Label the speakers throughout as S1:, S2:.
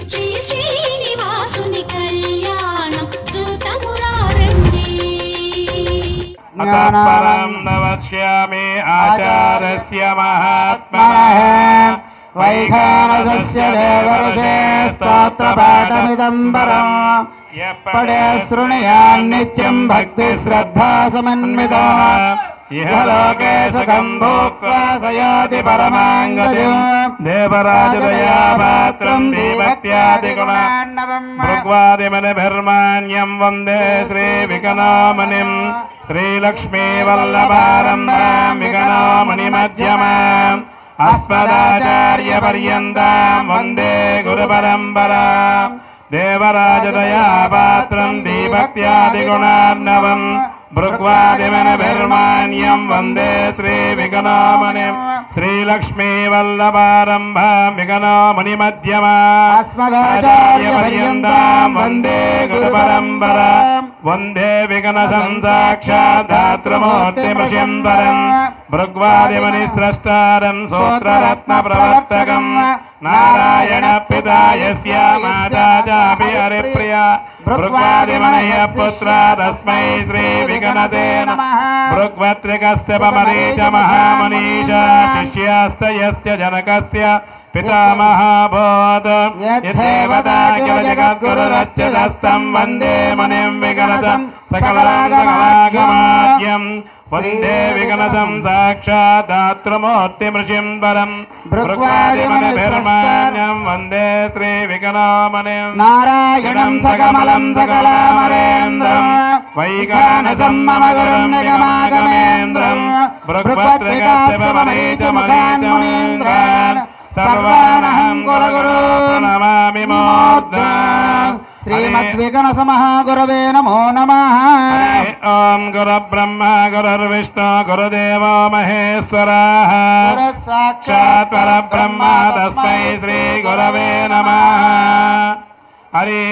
S1: శ్రీ శ్రీనివాసుని కళ్యాణం చూతమురారండి.
S2: అతఃపరం నవక్ష్యామి ఆచారస్య మహాత్మనః వైఖానసస్య దేవర్షే స్తోత్రపాఠమిదం పరం పడే శృణుయాన్నిత్యం భక్తి శ్రద్ధా సమన్వితః ఇహ లోకే సుఖం భోక్త్వా సయాతి పరమాం గతిం దేవరాజదయా పాత్రం దీభక్త్యాదిగుణార్ణవం భృగ్వాదిమనిభిర్మాన్యం వందే శ్రీవికనామణిం శ్రీలక్ష్మీవల్లభారంభాం వికనామణిమధ్యమాం అస్మదాచార్యపర్యంతాం వందే గురుపరంపరాం దేవరాజదయా పాత్రం దీభక్త్యాదిగుణార్ణవం భృగ్వాదిమనిభిర్మాన్యం వందే శ్రీవికనామణిం శ్రీలక్ష్మీవల్లభారంభాం వికనామణిమధ్యమాం అస్మదాచార్యపర్యంతాం వందే గురుపరంపరాం వందే విఘ్నసం సాక్షాత్ ధాతృమూర్తిమృషింవరం భృగ్వాదిమని స్రష్టారం సూత్రరత్న ప్రవర్తకం నారాయణ పితా యస్య మాతా చాపి హరిప్రియా భృగ్వాదిమనయ పుత్ర తస్మై శ్రీ విఘ్నతే నమః భృగ్వత్రికస్య పమరీచ మహామనీష శిష్యాస్త యస్య జనకస్య పితామహాభూత్ యద్దేవతా కిల జగద్గురురచ్యుతస్తం వందే మునిం విఘ్నతం సకలాగమాగమాద్యం వందే విఘ్నతం సాక్షాత్ ధాతృమూర్తిమృషింవరం భృగ్వాదిమనిభిర్మాన్యం వందే శ్రీ వికనామణిం నారాయణం సకమలం సకలామరేంద్రం వైఖానసం మమ గురుం నిగమాగమేంద్రం భృగ్వత్రికస్య పమరీచ మునీంద్రాన్ సర్వానహం కులగురు ప్రణమామి మూర్ధ్నా శ్రీమద్వికనస మహాగురవే నమో నమః. ఓం గురుబ్రహ్మ గురుర్విష్ణు గురుదేవో మహేశ్వరః సాక్షాత్ పరబ్రహ్మ తస్మై శ్రీ గురవే నమః. హరి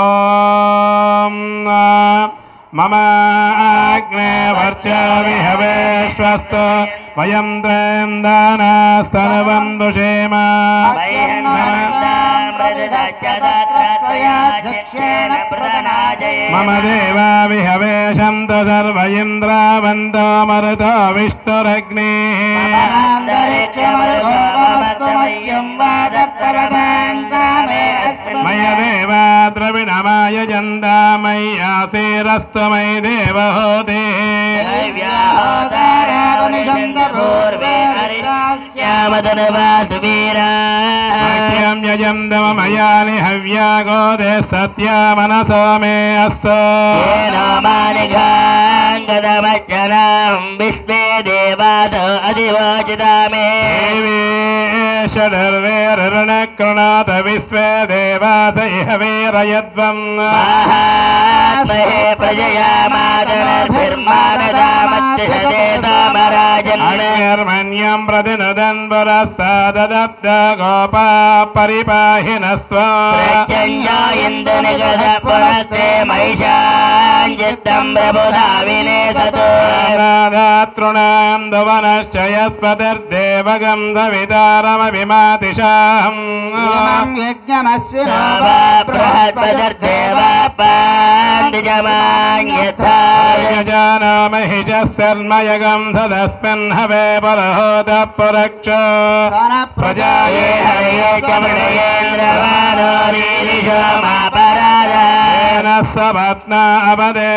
S2: ఓం మమ అగ్నే వర్చవిహవేశ్వస్తు వయం త్రయందానాస్తనవందుషేమ మమ దేవా విహవేశంతు సర్వ ఇంద్రావంతో మరుతో విష్ణురగ్నే మయ దేవా ద్రవిణమాయ జందా మయ్యాసేరస్తు మై దేవహోతే మహ్యం యజందమయాని హవ్యా గోదే సత్యా మనసో మే అస్తు
S3: విష్ణే దేవాద అధివాచితామే
S2: షడర్వేరణకృణాత విశ్వే దేవాస ఇహ వీరయద్వం అన్యర్మణ్యం ప్రతినుదన్ పురస్తాదదబ్ద గోపా పరిపాహినస్త్వం తృణాం దువనశ్చ యస్పతిర్దేవగం దవితారమభిమాతిషాం యజానామహిజస్సర్మయగం సదస్మిన్ హవే పరహోత పురక్ష ప్రజాయే సపత్నా అపదే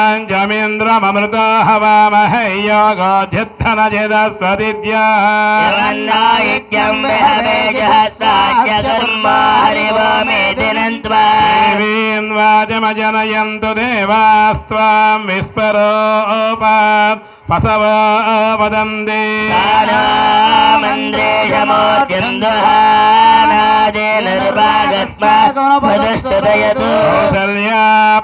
S2: భవంద్వింద్రాగ్నిభ్యామవబాదామహేతారమజరాజమక్రమేంద్రమృత హవామహే యోగోధ్యుత్తనజిదస్వదిద్యా వాజమజనయంతు దేవాస్త్వాం విస్పరోపాత్ పసవ వదందే కౌసల్యా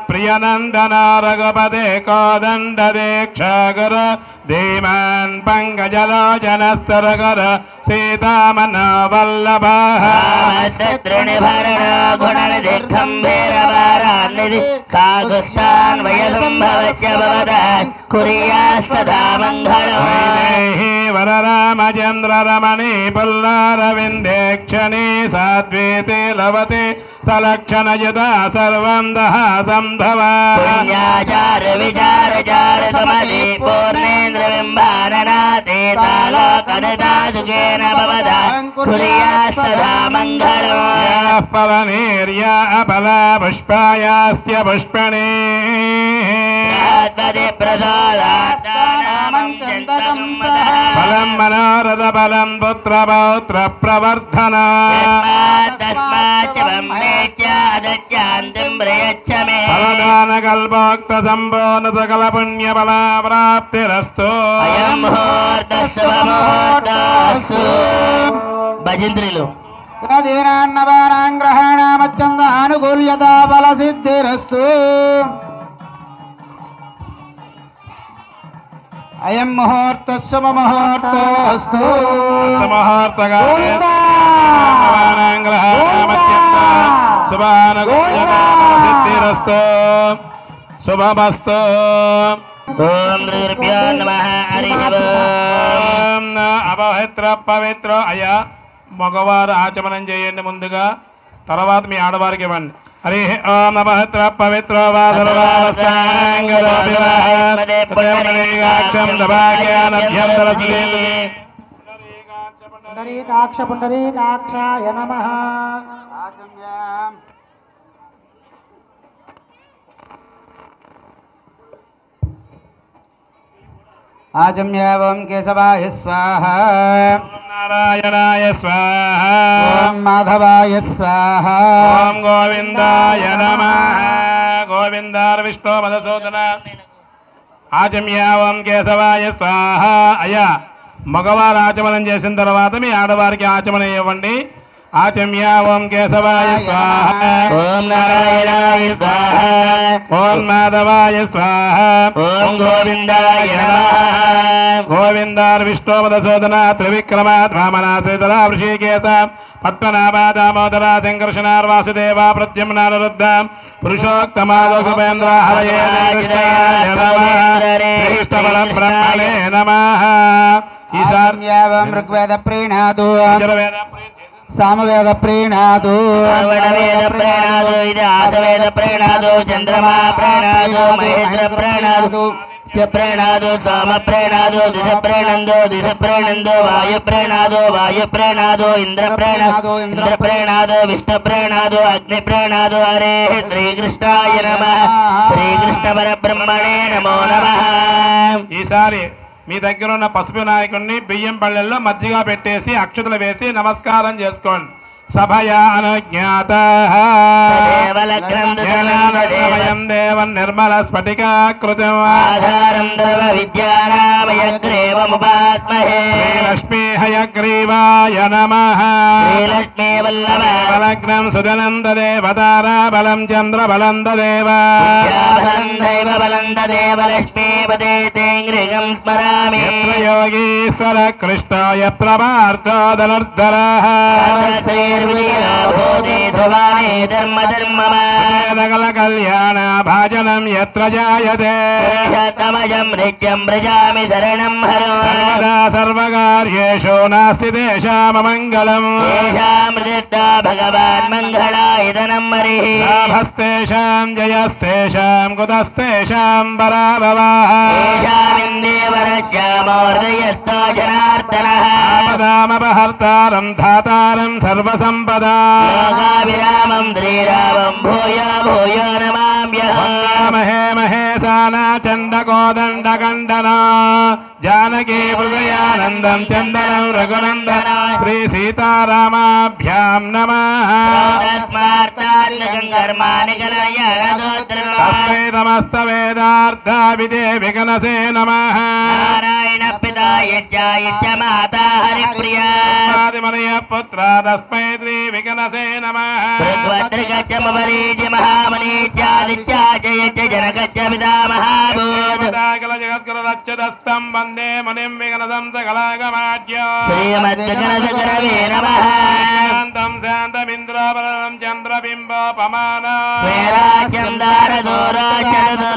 S2: ప్రియనందన రఘుపదే కోదండ దీక్షాగర ధీమాన్ పంకజలోచన సరగర సీతామన వల్లభ
S3: శత్రునిభరణ గుణనిధి ఖంభీరవారాన్నిధి కాకుత్సాన్ వయసంభవస్య భవద కుర్యాస్తదా మంగళం
S2: వైదేహి వరరామచంద్ర రమణి పుల్లారవిందేక్షణి సాద్వేతే లవతే సలక్షణయుత సర్వం దహ సంభవ
S3: పుణ్యాచార విచార చార సమలి పూర్ణేంద్ర బింబాననాతే తాలోకనదాసుకేన భవద కుర్యాస్తదా మంగళం
S2: పవనీర్యా అపలా పుష్పాయాస్త్య పుష్పణే ఫలం మనోరథ ఫలం పుత్ర పౌత్ర ప్రవర్ధన ఫలదాన కల్పోక్త సంపూర్ణ సకల పుణ్య ఫలా ప్రాప్తిరస్తు
S3: భజంత్రులు
S4: గ్రహణామచ్చంద అనుకూల్యత బల సిద్ధిరస్తు అయం ముహూర్త శుభ ముహూర్తోస్తు
S2: శుభానుసిద్ధిరస్తు శుభమస్తు.
S3: ఓం శ్రీర్భ్యో నమః. హరి ఓం.
S2: అపవిత్ర పవిత్ర అయ్యా మగవారు ఆచమనం చేయండి ముందుగా, తర్వాత మీ ఆడవారికి ఇవ్వండి. హరి ఓం అపవిత్ర పవిత్ర
S4: పుండరీకాక్ష పుండరీకాక్షాయ నమః. ఆచమ్య ఓం కేశవాయ స్వాహ,
S2: నారాయణాయ స్వాహ,
S4: ఓం మాధవాయ స్వాహ,
S2: ఓం గోవిందాయ నమః. గోవిందార విష్ణు మధుసూదన. ఆచమ్య ఓం కేశవాయ స్వాహ. అయ్యా మగవారు ఆచమనం చేసిన తర్వాత మీ ఆడవారికి ఆచమనం ఇవ్వండి. ఆచమ్య ఓం కేశవాయ స్వాహ,
S3: ఓం నారాయణాయ స్వాహ,
S2: ఓం మాధవాయ స్వాహ,
S3: ఓం గోవిందాయ నమః.
S2: గోవిందార్ విష్ణు మధుసూదన త్రివిక్రమ వామన శ్రీధర వృషికేశ పద్మనాభ దామోదర శంకర్షణార్ వాసుదేవ ప్రద్యుమ్నానురుద్ధ పురుషోత్తమాదోపేంద్ర హరయే శ్రీకృష్ణ బ్రహ్మణే నమః.
S4: ఆచమ్య ఓం ఋగ్వేద ప్రీణాదు, సామవేద ప్రీణాదు,
S3: శ్రవణవేద ప్రణాదు, ఇది ఆసవేద ప్రణాదు, చంద్రమా ప్రణాదు, మహేంద్ర ప్రణాదు, ప్రణాదు, సోమ ప్రణాదు, దిశ ప్రణందో, దిశ ప్రణందో, వాయు ప్రణాదు, వాయు ప్రణాదు, ఇంద్ర ప్రణాదు, ఇంద్ర ప్రణాదు, విష్ణు ప్రణాదు, అగ్ని ప్రణాదు. హరే శ్రీకృష్ణాయ నమః. శ్రీకృష్ణ పరబ్రహ్మణే నమో నమః.
S2: ఈసారి మీ దగ్గర ఉన్న పసుపు నాయకుడిని బియ్యం పళ్ళెల్లో మధ్యగా పెట్టేసి అక్షతలు వేసి నమస్కారం చేసుకోండి. సభయా అనుజ్ఞాత దేవం నిర్మల స్ఫటికాకృతం
S3: ఆధారం సర్వ విద్యానామయగ్రీవముపాస్మహే.
S2: లక్ష్మీ హయగ్రీవాయ నమః.
S3: శ్రీలక్ష్మీ వల్లభ
S2: బలగ్నం సుదనంద దేవతారా బలం చంద్ర బలం దేవ
S3: బలం దైవ బలం దేవ లక్ష్మీపదే తేంగ్రిగం స్మరామి.
S2: యత్ర యోగీశ్వర కృష్ణ యత్ర పార్థో ధనుర్ధరః
S3: శ్రీర్విజయభూతి ధ్రువాణి ధర్మ ధర్మమ
S2: సకల కళ్యాణ భాజనం యత్ర జాయతే
S3: తమజం నిత్యం వ్రజామి శరణం హరో.
S2: సర్వదా సర్వకార్యేషు నాస్తి తేషామమంగళం
S3: తేషామృతా భగవాన్ మంగళాయతనం హరిః.
S2: లాభస్తేషాం జయస్తేషాం కుతస్తేషాం పరాభవః
S3: తేషామిందేవరశ్యామోర్దయస్తో జనార్దనః.
S2: ఆపదామపహర్తారం ధాతారం సర్వసంపదా
S3: లోకాభిరామం శ్రీరామం భూయో భూయో నమామ్యహం.
S2: మహే మహేశాన చండకోదండ కండన జానకీ హృదయానందం చందనం రఘునందన శ్రీ సీతారామాభ్యాం నమః. తస్మై నమస్త వేదార్థ విదే వికనసే నమః.
S3: నారాయణ పితా యజ్ఞ మాతా హరిప్రియా
S2: ఆదిమనయ పుత్ర తస్మై శ్రీ వికనసే నమః
S3: భద్రగచ్చ మమరీజి మహామనీశ్యాదిత్యాజయచ్చ జనకచ్చ పితామహాభూత
S2: సకల జగద్గురు రచ్చదస్తం వందే మునిం విఘ్నదం సకలాగమాఢ్య
S3: శ్రీమద్గణసకరవే నమః
S2: శాంతం శాంతమింద్రావరణం చంద్రబింబోపమాన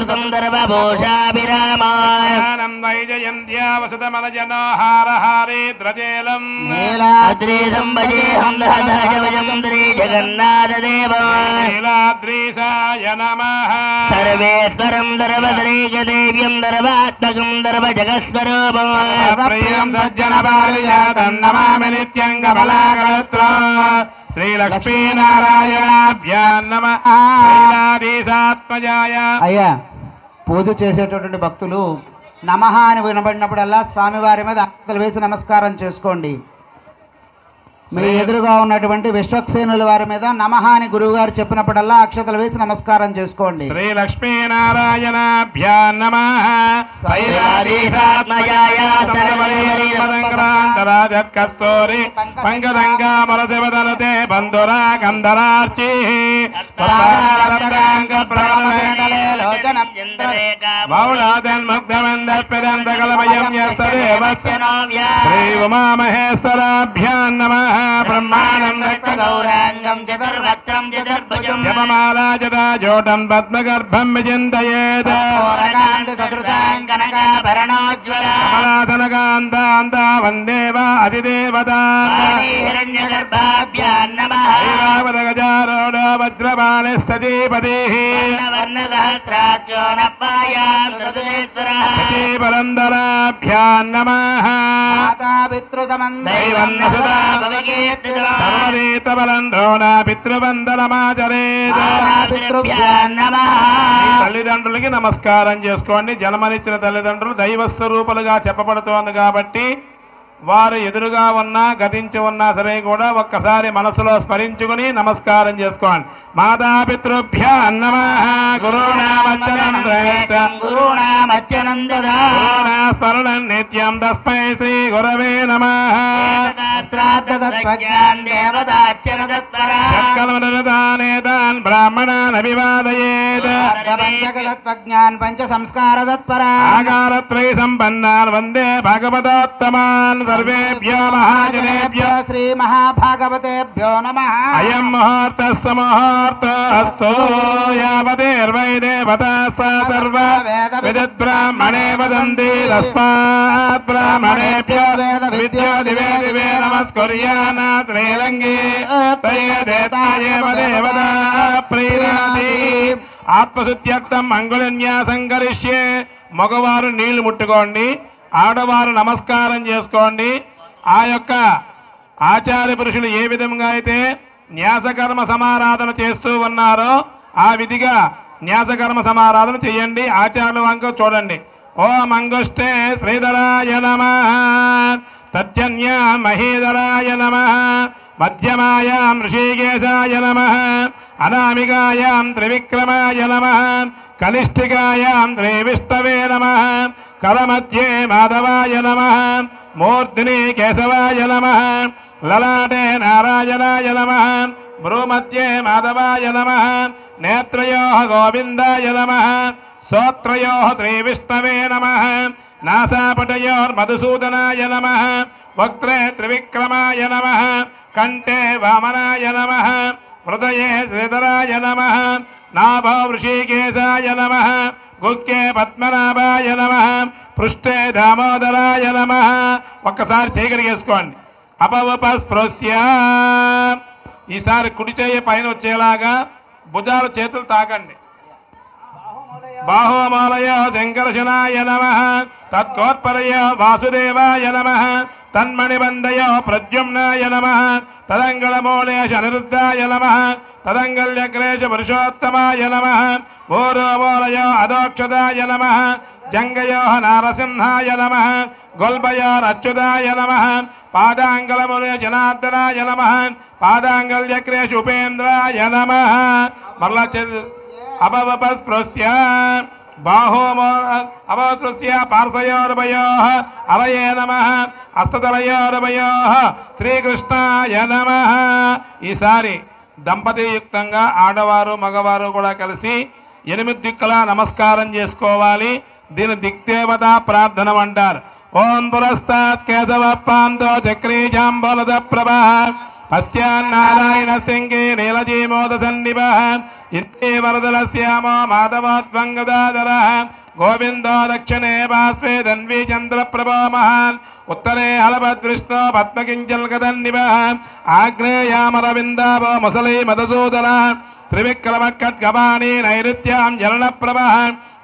S3: సుందరభూషాభిరామాయ
S2: జ్ఞానం వైజయంత్యా వసతమలజనోహారహారే ద్రజేలం
S3: నీలాద్రీశం భజేహం దహదహజవజంద్రీ జగన్నాథదేవాయ
S2: నీలాద్రీశాయ నమః
S3: సర్వేశ్వరం దర్భద్రైకదేవ్యం దర్భాత్మకం దర్భజగస్వరూపమాయ
S2: ప్రియం సజ్జన పారిజాతం నమామి నిత్యం కమలాకళత్ర శ్రీలక్ష్మీనారాయణాభ్యాం నమః శ్రీలాధీశాత్మజాయ.
S4: అయ్యా పూజ చేసేటటువంటి భక్తులు నమః అని వినబడినప్పుడల్లా స్వామివారి మీద అక్షతలు వేసి నమస్కారం చేసుకోండి. మీ ఎదురుగా ఉన్నటువంటి విశ్వక్సేనుల వారి మీద నమః అని గురువు గారు చెప్పినప్పుడల్లా అక్షతలు వేసి నమస్కారం చేసుకోండి.
S2: శ్రీలక్ష్మీనారాయణాభ్యాం నమః
S3: శ్రీలాధీశాత్మజాయ
S2: కస్తూరి పంకదంగామరశివదలతే బంధురా కందరార్చి మౌళాదన్ముగ్ధమందర్పిదంతకలమయం శ్రీ ఉమామహేశ్వరాభ్యాం నమః బ్రహ్మాణం
S3: గౌరాంగం చతుర్వక్త్రం చతుర్భుజం
S2: జపమాలా జటాజోటం పద్మగర్భం విచింతయేత్ కమలాధనకాంతాంత వందేవ అధిదేవతా
S3: హిరణ్యగర్భాభ్యాం నమః
S2: ఐరావతగజారోఢ వజ్రపాణి సతీపతిః
S3: వర్ణసహస్రాక్షో నపాయాం సదులేశ్వరః
S2: సతీపరందరాభ్యాం నమః
S4: మాతాపితృసమందైవన్నసుతా
S2: సర్వరీతబలం ద్రోణ పితృవందనమాచరేత్.
S3: మాతాపితృభ్యాం నమః
S2: తల్లిదండ్రులకి నమస్కారం చేసుకోండి. జన్మనిచ్చిన తల్లిదండ్రులు దైవ స్వరూపులుగా చెప్పబడుతోంది కాబట్టి వారు ఎదురుగా ఉన్నా గతించి ఉన్నా సరే కూడా ఒక్కసారి మనసులో స్మరించుకుని నమస్కారం చేసుకోండి. మాతాపితృభ్యాం నమః
S3: గురుణామచ్చనందదా
S2: స్మరణం నిత్యం తస్మై శ్రీ గురవే నమః. సత్కల్మనదానేతాన్ బ్రాహ్మణాన్ అభివాదయేత్.
S4: పంచగతత్వజ్ఞాన్ పంచ సంస్కార తత్పరా
S2: ఆకారత్రయ సంపన్నాన్ వందే భగవతోత్తమాన్ సర్వేభ్యో మహాజనేభ్యో
S4: శ్రీ మహాభాగవతేభ్యో నమః.
S2: అయం ముహూర్తస్సు ముహూర్తస్తు యావదేర్వై దేవతాస్స సర్వ విద్బ్రాహ్మణే వదంతి తస్మాత్ బ్రాహ్మణేభ్యో విద్యో దివే దివే నమస్కుర్యాన శ్రీరంగే తయేదేతాయేవ దేవతా ప్రీణాతి. ఆత్మశుద్ధ్యర్థం అంగుళన్యాసం కరిష్యే. మగవారు నీళ్లు ముట్టుకోండి, ఆడవారు నమస్కారం చేసుకోండి. ఆ యొక్క ఆచార్య పురుషులు ఏ విధంగా అయితే న్యాసకర్మ సమారాధన చేస్తూ ఉన్నారో ఆ విధిగా న్యాసకర్మ సమారాధన చేయండి. ఆచార్యుల వంక చూడండి. ఓం అంగుష్టే శ్రీధరాయ నమః, తజ్జన్యా మహీధరాయ నమః, మధ్యమాయాం ఋషికేశాయ నమః, అనామికాయాం త్రివిక్రమాయ నమః, కనిష్ఠికాయాం శ్రీవిష్ణవే నమః, కరమధ్యే మాధవాయ నమః, మూర్ధ్ని కేశవాయ నమః, లలాటే నారాయణాయ నమః, భ్రూమధ్యే మాధవాయ నమః, నేత్రయోః గోవిందాయ నమః, శ్రోత్రయోః శ్రీవిష్ణవే నమః, నాసాపటయోర్మధుసూదనాయ నమః, వక్త్రే త్రివిక్రమాయ నమః, కంఠే వామనాయ నమః, హృదయే శ్రీధరాయ నమః, నాభో వృషికేశాయ నమః, గుక్కే పద్మనాభాయ నమః, పృష్ఠే దామోదరాయ నమః. ఒక్కసారి చేయగలిగేసుకోండి. అపవపస్పృశ్య. ఈసారి కుడి చేయి పైన వచ్చేలాగా భుజాలు చేతులు తాకండి. బాహోమూలయో శంకర్షణాయ నమః, తత్కోత్పరయో వాసుదేవాయ నమః, తన్మణిబంధయో ప్రద్యుమ్నాయ నమః, తదంగళమూలేశ అనిరుద్ధాయ నమః, తదంగల్యగ్రేశ పురుషోత్తమాయ నమః, భూరోమూలయో అదోక్షదాయ నమః, జంగయో నారసింహాయ నమః, గొల్బయోరచ్యుతాయ నమః, పాదాంగళములే జనార్దనాయ నమః, పాదాంగల్యగ్రేశ ఉపేంద్రాయ నమః. మరలా అపవపస్పృశ్య. బాహోమో అవతృస్య పార్శ్వయోర్భయోః అవయే నమః హస్తతలయోర్భయోః శ్రీకృష్ణాయ నమః. ఈసారి దంపతియుక్తంగా ఆడవారు మగవారు కూడా కలిసి 8 దిక్కులా నమస్కారం చేసుకోవాలి. దీని దిక్దేవత ప్రార్థన అంటారు. ఓం పురస్తాత్ కేశవ పాంతో చక్రీజాంబోలద ప్రభః పశ్చాన్నారాయణ సింగే నీలజీమోద సన్నిభః ఇంతే వరదలశ్యామో మాధవోద్వంగదాధరః గోవిందో దక్షిణే పార్శ్వే ధన్వీ చంద్రప్రభో మహాన్ ఉత్తరే హలభద్విష్ణో పద్మకించల్కదన్నిభః ఆగ్నేయామరవిందాభో ముసలీ మధుసూదన త్రివిక్రమఖడ్గపాణి నైరుత్యాం జలనప్రభః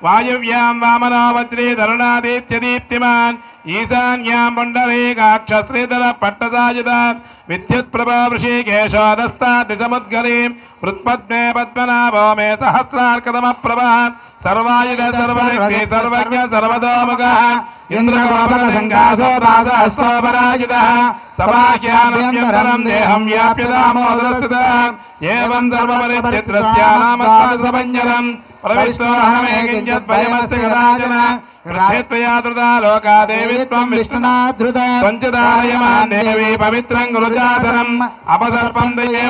S2: వాయువ్యాం వామనో వజ్రీ ధరుణాదిత్యదీప్తిమాన్ ఈశాన్యాం పుండరీకాక్ష శ్రీధర పట్టసాయుధ విద్యుత్ప్రభా వృషికేశోదస్తా దిశముద్గరీం హృత్పద్మే పద్మనాభో మే సహస్రార్కతమప్రభః సర్వాయుధ సర్వశక్తి సర్వజ్ఞ సర్వతోముఖః ఇంద్రగోపకసంకాసో రాసహస్రోపరాజితః సమాఖ్యానంతరం దేహం వ్యాప్యదామోదరస్థితః ఏవం సర్వపరిచిత్రస్య నామస్వాసభంజరం ప్రవిష్టోహమేకించద్భయమస్తి కదాచన గృహేత్వయా ధృతా లోకా దేవి త్వం విష్ణునాధృత పంచదాయమాన్ దేవి పవిత్రం గురుచాసనం అపసర్పం దయే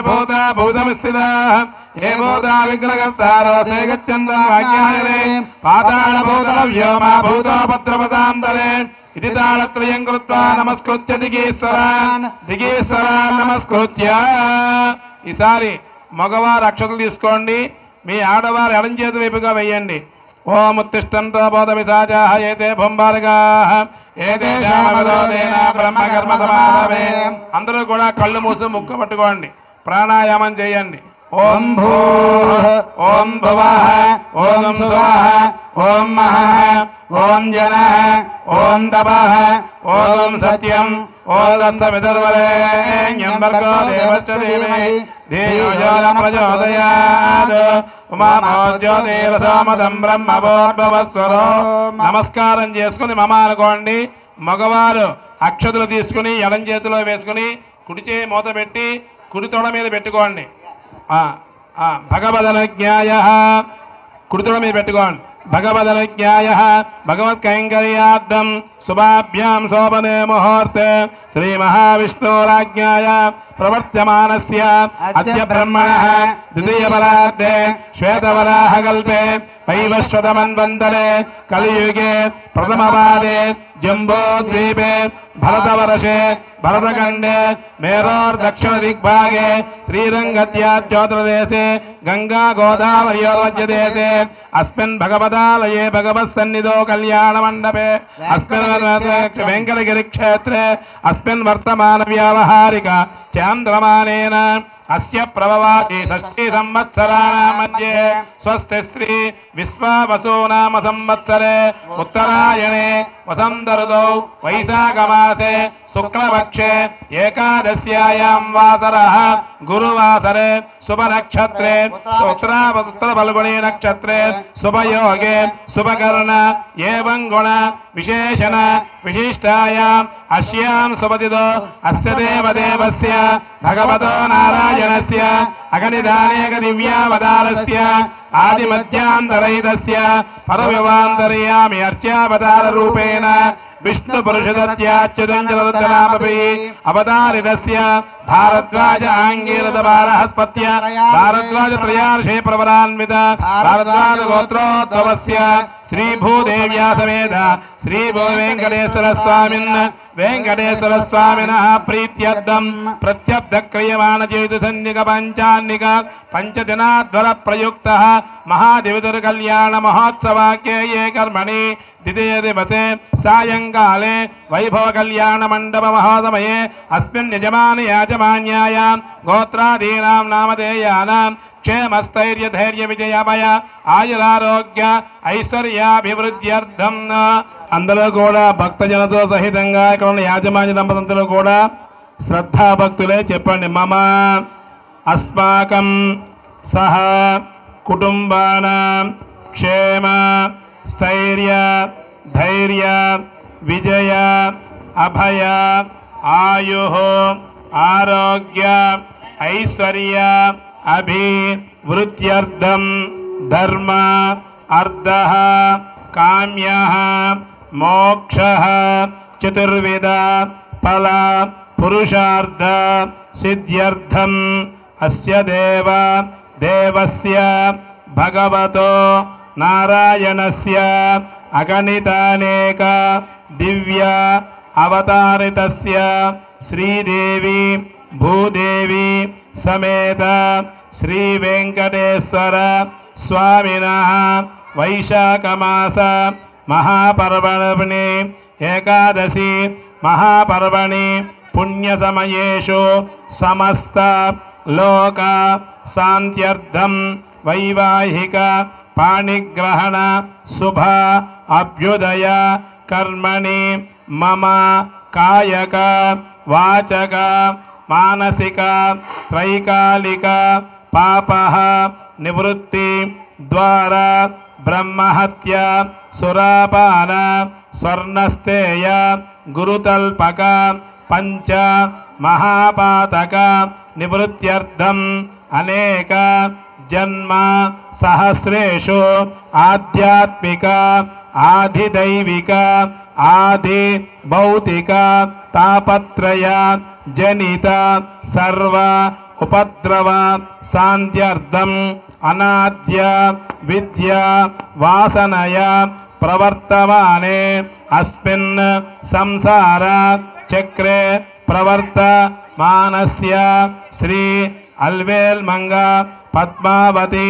S2: భూతా భూతమిస్థితాః ఏ భూతా విగ్రహకర్తారో తే గచ్చంతం వాక్యాయనే పాతాళభూతల వ్యోమా భూతోపద్రవసాంతరే ఇది తాళత్రయం కృత్వా నమస్కృత్య దిగీశ్వరాన్ నమస్కృత్య. ఈసారి మగవారు అక్షతలు తీసుకోండి, మీ ఆడవారు ఎడం చేతి వైపుగా వేయండి. ఓం ఉత్తిష్టంతో బోధ విశాచాః ఏతే భుంబాలికాః ఏతేషామవిరోధేన బ్రహ్మకర్మ సమాధవే. అందరూ కూడా కళ్ళు మూసి ముక్కు పట్టుకోండి, ప్రాణాయామం చేయండి. ఓం భూః ఓం భువః ఓం స్వః ఓం మహః ఓం జనః ఓం తపః ఓం సత్యం ఓం సవితుర్వరేణ్యం భర్గో దేవస్య ధీమహి ధియో యో న ప్రచోదయాత్ ఉమామో జ్యోతిరసోమతం బ్రహ్మభూర్భువస్వరో. నమస్కారం చేసుకుని మమ అనుకోండి. మగవారు అక్షతులు తీసుకుని ఎడం చేతిలో వేసుకుని కుడిచే మూత పెట్టి కుడి తొడ మీద పెట్టుకోండి. భగవదనుజ్ఞాయ కుడితోడ మీద పెట్టుకోండి. భగవదనుజ్ఞాయ భగవత్కైంకర్యార్థం శుభాభ్యాం శోభనే ముహూర్తే శ్రీ మహావిష్ణురాజ్ఞాయ ప్రవర్త్యమానస్య అద్య బ్రహ్మణః ద్వితీయపరార్ధే శ్వేతవరాహకల్పే వైవస్వతమన్వంతరే కలియుగే ప్రథమపాదే జంబోద్వీపే భరతవర్షే భరతఖండే మేరోర్దక్షిణ దిగ్భాగే శ్రీరంగత్యాజ్యోతిర్దేశే గంగా గోదావర్యోర్మధ్యదేశే అస్మిన్ భగవదాలయే భగవత్సన్నిధో కళ్యాణమండపే అస్మిన్ వెంకటగిరిక్షేత్రే అస్మిన్ వర్తమాన వ్యావహారిక చాంద్రమానేన అస్య ప్రభవాతి షష్ఠీ సంవత్సరాణాం మధ్యే స్వస్తి శ్రీ విశ్వావసూనామ సంవత్సరే ఉత్తరాయణే వసంత ఋతౌ వైశాఖమాసే శుక్లపక్షే ఏకాదశ్యాయాం వాసరః గురువాసరే శుభనక్షత్రే ఉత్తరఫల్గుణీ నక్షత్రే శుభయోగే శుభకర్ణ ఏవం గుణ విశేషణ విశిష్టాయాం అస్యాం శుభతిథో అస్య దేవదేవస్య భగవతో నారాయణస్య అగనిదానేక దివ్యావతారస్య ఆదిమధ్యాంతరహితస్య పరవివాంతర్యామి అర్చావతార రూపేణ విష్ణు పురుషదత్యాచ్యుతంజలదత్తనామపి అవతారితస్య భారద్వాజ ఆంగీరద బృహస్పత్య భారద్వాజ త్రయార్షే ప్రవరాన్విత భారద్వాజ గోత్రోద్భవస్య శ్రీ భూదేవ్యా సమేత శ్రీ భూ వెంకటేశ్వర స్వామిన్ వెంకటేశ్వర స్వామినః ప్రీత్యర్థం ప్రత్యబ్ధ క్రియమాణ చేతు సన్నిక పంచాన్నిక పంచదినాధ్వర ప్రయుక్తః మహాదివిదుర్ కళ్యాణ మహోత్సవాఖ్యే ఏ కర్మణి ద్వితీయ దివసే సాయంకాలే వైభవ కళ్యాణ మండప మహాసమయే అస్మిన్ యజమాని యాజమాన్యాయాం గోత్రాదీనాం నామధేయానాం క్షేమస్థైర్య ధైర్య విజయమయ ఆయురారోగ్య ఐశ్వర్యాభివృద్ధ్యర్థం. అందరూ కూడా భక్తజనతో సహితంగా ఇక్కడ ఉన్న యాజమాన్య దంపతులు కూడా శ్రద్ధాభక్తులే చెప్పండి. మమ అస్మాకం సహ కుటుంబానాం క్షేమ స్థైర్య ధైర్య విజయ అభయ ఆయు ఆరోగ్య ఐశ్వర్య అభివృద్ధ్యర్థం ధర్మ అర్ధః కామ్యః మోక్షః చతుర్విధ ఫల పురుషార్థ సిద్ధ్యర్థం అస్య దేవస్య భగవతో నారాయణస్య అగణితానేక దివ్య అవతారితస్య శ్రీదేవి భూదేవి సమేత శ్రీ వెంకటేశ్వర స్వామినః వైశాఖమాస మహాపర్వణి ఏకాదశి మహాపర్వణి పుణ్యసమయేషు సమస్త లోక శాంత్యర్థం వైవాహిక పాణిగ్రహణ శుభ అభ్యుదయ కర్మణి మమ కాయక వాచక మానసిక త్రైకాలిక పాపః నివృత్తి ద్వారా బ్రహ్మహత్య సురాపాన స్వర్ణస్థేయ గురుతల్పక పంచ మహాపాతక నివృత్త్యర్థం అనేక జన్మ సహస్రేషు ఆధ్యాత్మిక ఆధిదైవిక ఆది భౌతిక తాపత్రయ జనిత సర్వ ఉపద్రవ శాంత్యర్థం అనాద్య విద్య వాసనయ ప్రవర్తమానే అస్మిన్ సంసార చక్రే ప్రవర్తమానస్య శ్రీ అల్వేల్మంగ పద్మావతి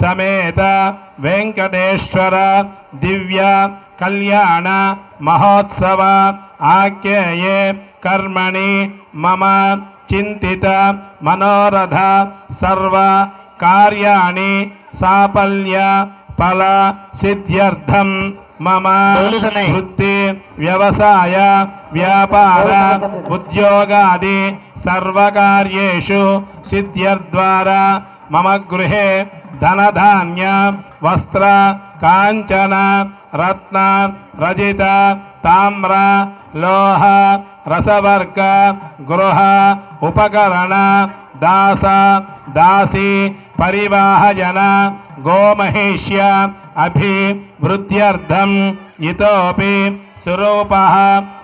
S2: సమేత వెంకటేశ్వర దివ్య కళ్యాణ మహోత్సవ ఆఖ్యేయే కర్మణి మమ చింతిత మనోరథ సర్వ కార్యాణి సాఫల్య ఫల సిద్ధ్యర్థం మమ వృత్తి వ్యవసాయ వ్యాపార ఉద్యోగాది సర్వకార్యేషు సిద్ధ్యద్వారా మమ గృహే ధనధాన్య వస్త్ర కాంచన రత్న రజిత తామ్ర లోహ రసవర్గ గృహ ఉపకరణ దాస దాసి పరివాహజన గోమహేష్య అభివృద్ధ్యర్థం ఇతోపి స్వరూపః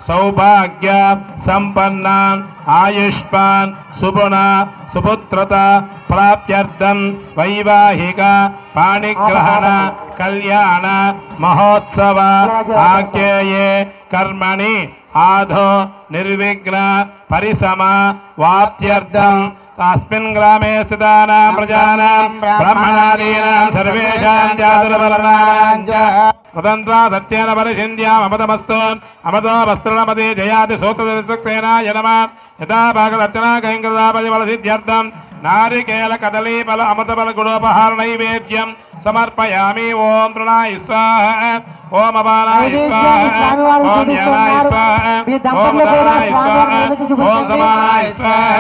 S2: సౌభాగ్య సంపన్న ఆయుష్మాన్ సుగుణ సుపుత్రత ప్రాప్త్యర్థం వైవాహిక పాణిగ్రహణ కళ్యాణ మహోత్సవ ఆఖ్యేయే కర్మణి ఆధో నిర్విఘ్న పరిసమ వాప్త్యర్థం తస్మిన్ గ్రామే స్థితానాం ప్రజానాం బ్రాహ్మణాదీనాం సర్వేషాం జాతుర్వర్ణానాం చ స్వతంత్ర సత్యేన పరిషింద్యాం అమతమస్తు అమతో వస్త్రమదే జయాది సూత్రసేనాయ నమః యథా భాగదర్శనా కైంకర్యాపది బలసిద్ధ్యర్థం నారికేల కదలీ బల అమృత బల గుణోపహార నైవేద్యం సమర్పయామి. ఓం ప్రణాయ స్వాహ, ఓం అపానాయ స్వాహ, ఓం జ్ఞానాయ స్వాహ, ఓం ఉదానాయ స్వాహ, ఓం సమానాయ స్వాహ.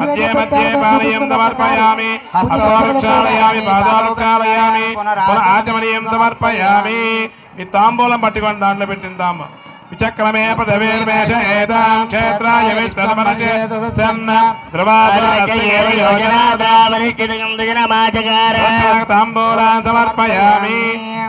S2: మధ్యే మధ్యే పానీయం సమర్పయామి. హస్తోరక్షాళయామి, పాదోరక్షాళయామి, పునః ఆచమనీయం సమర్పయామి. ఈ తాంబూలం పట్టుకొని దాంట్లో పెట్టిందాము. విచక్రమే పదవేర్మేష ఏతాం క్షేత్రాయ విష్ణుమనచేతసన్న తాంబూలాన్ సమర్పయామి.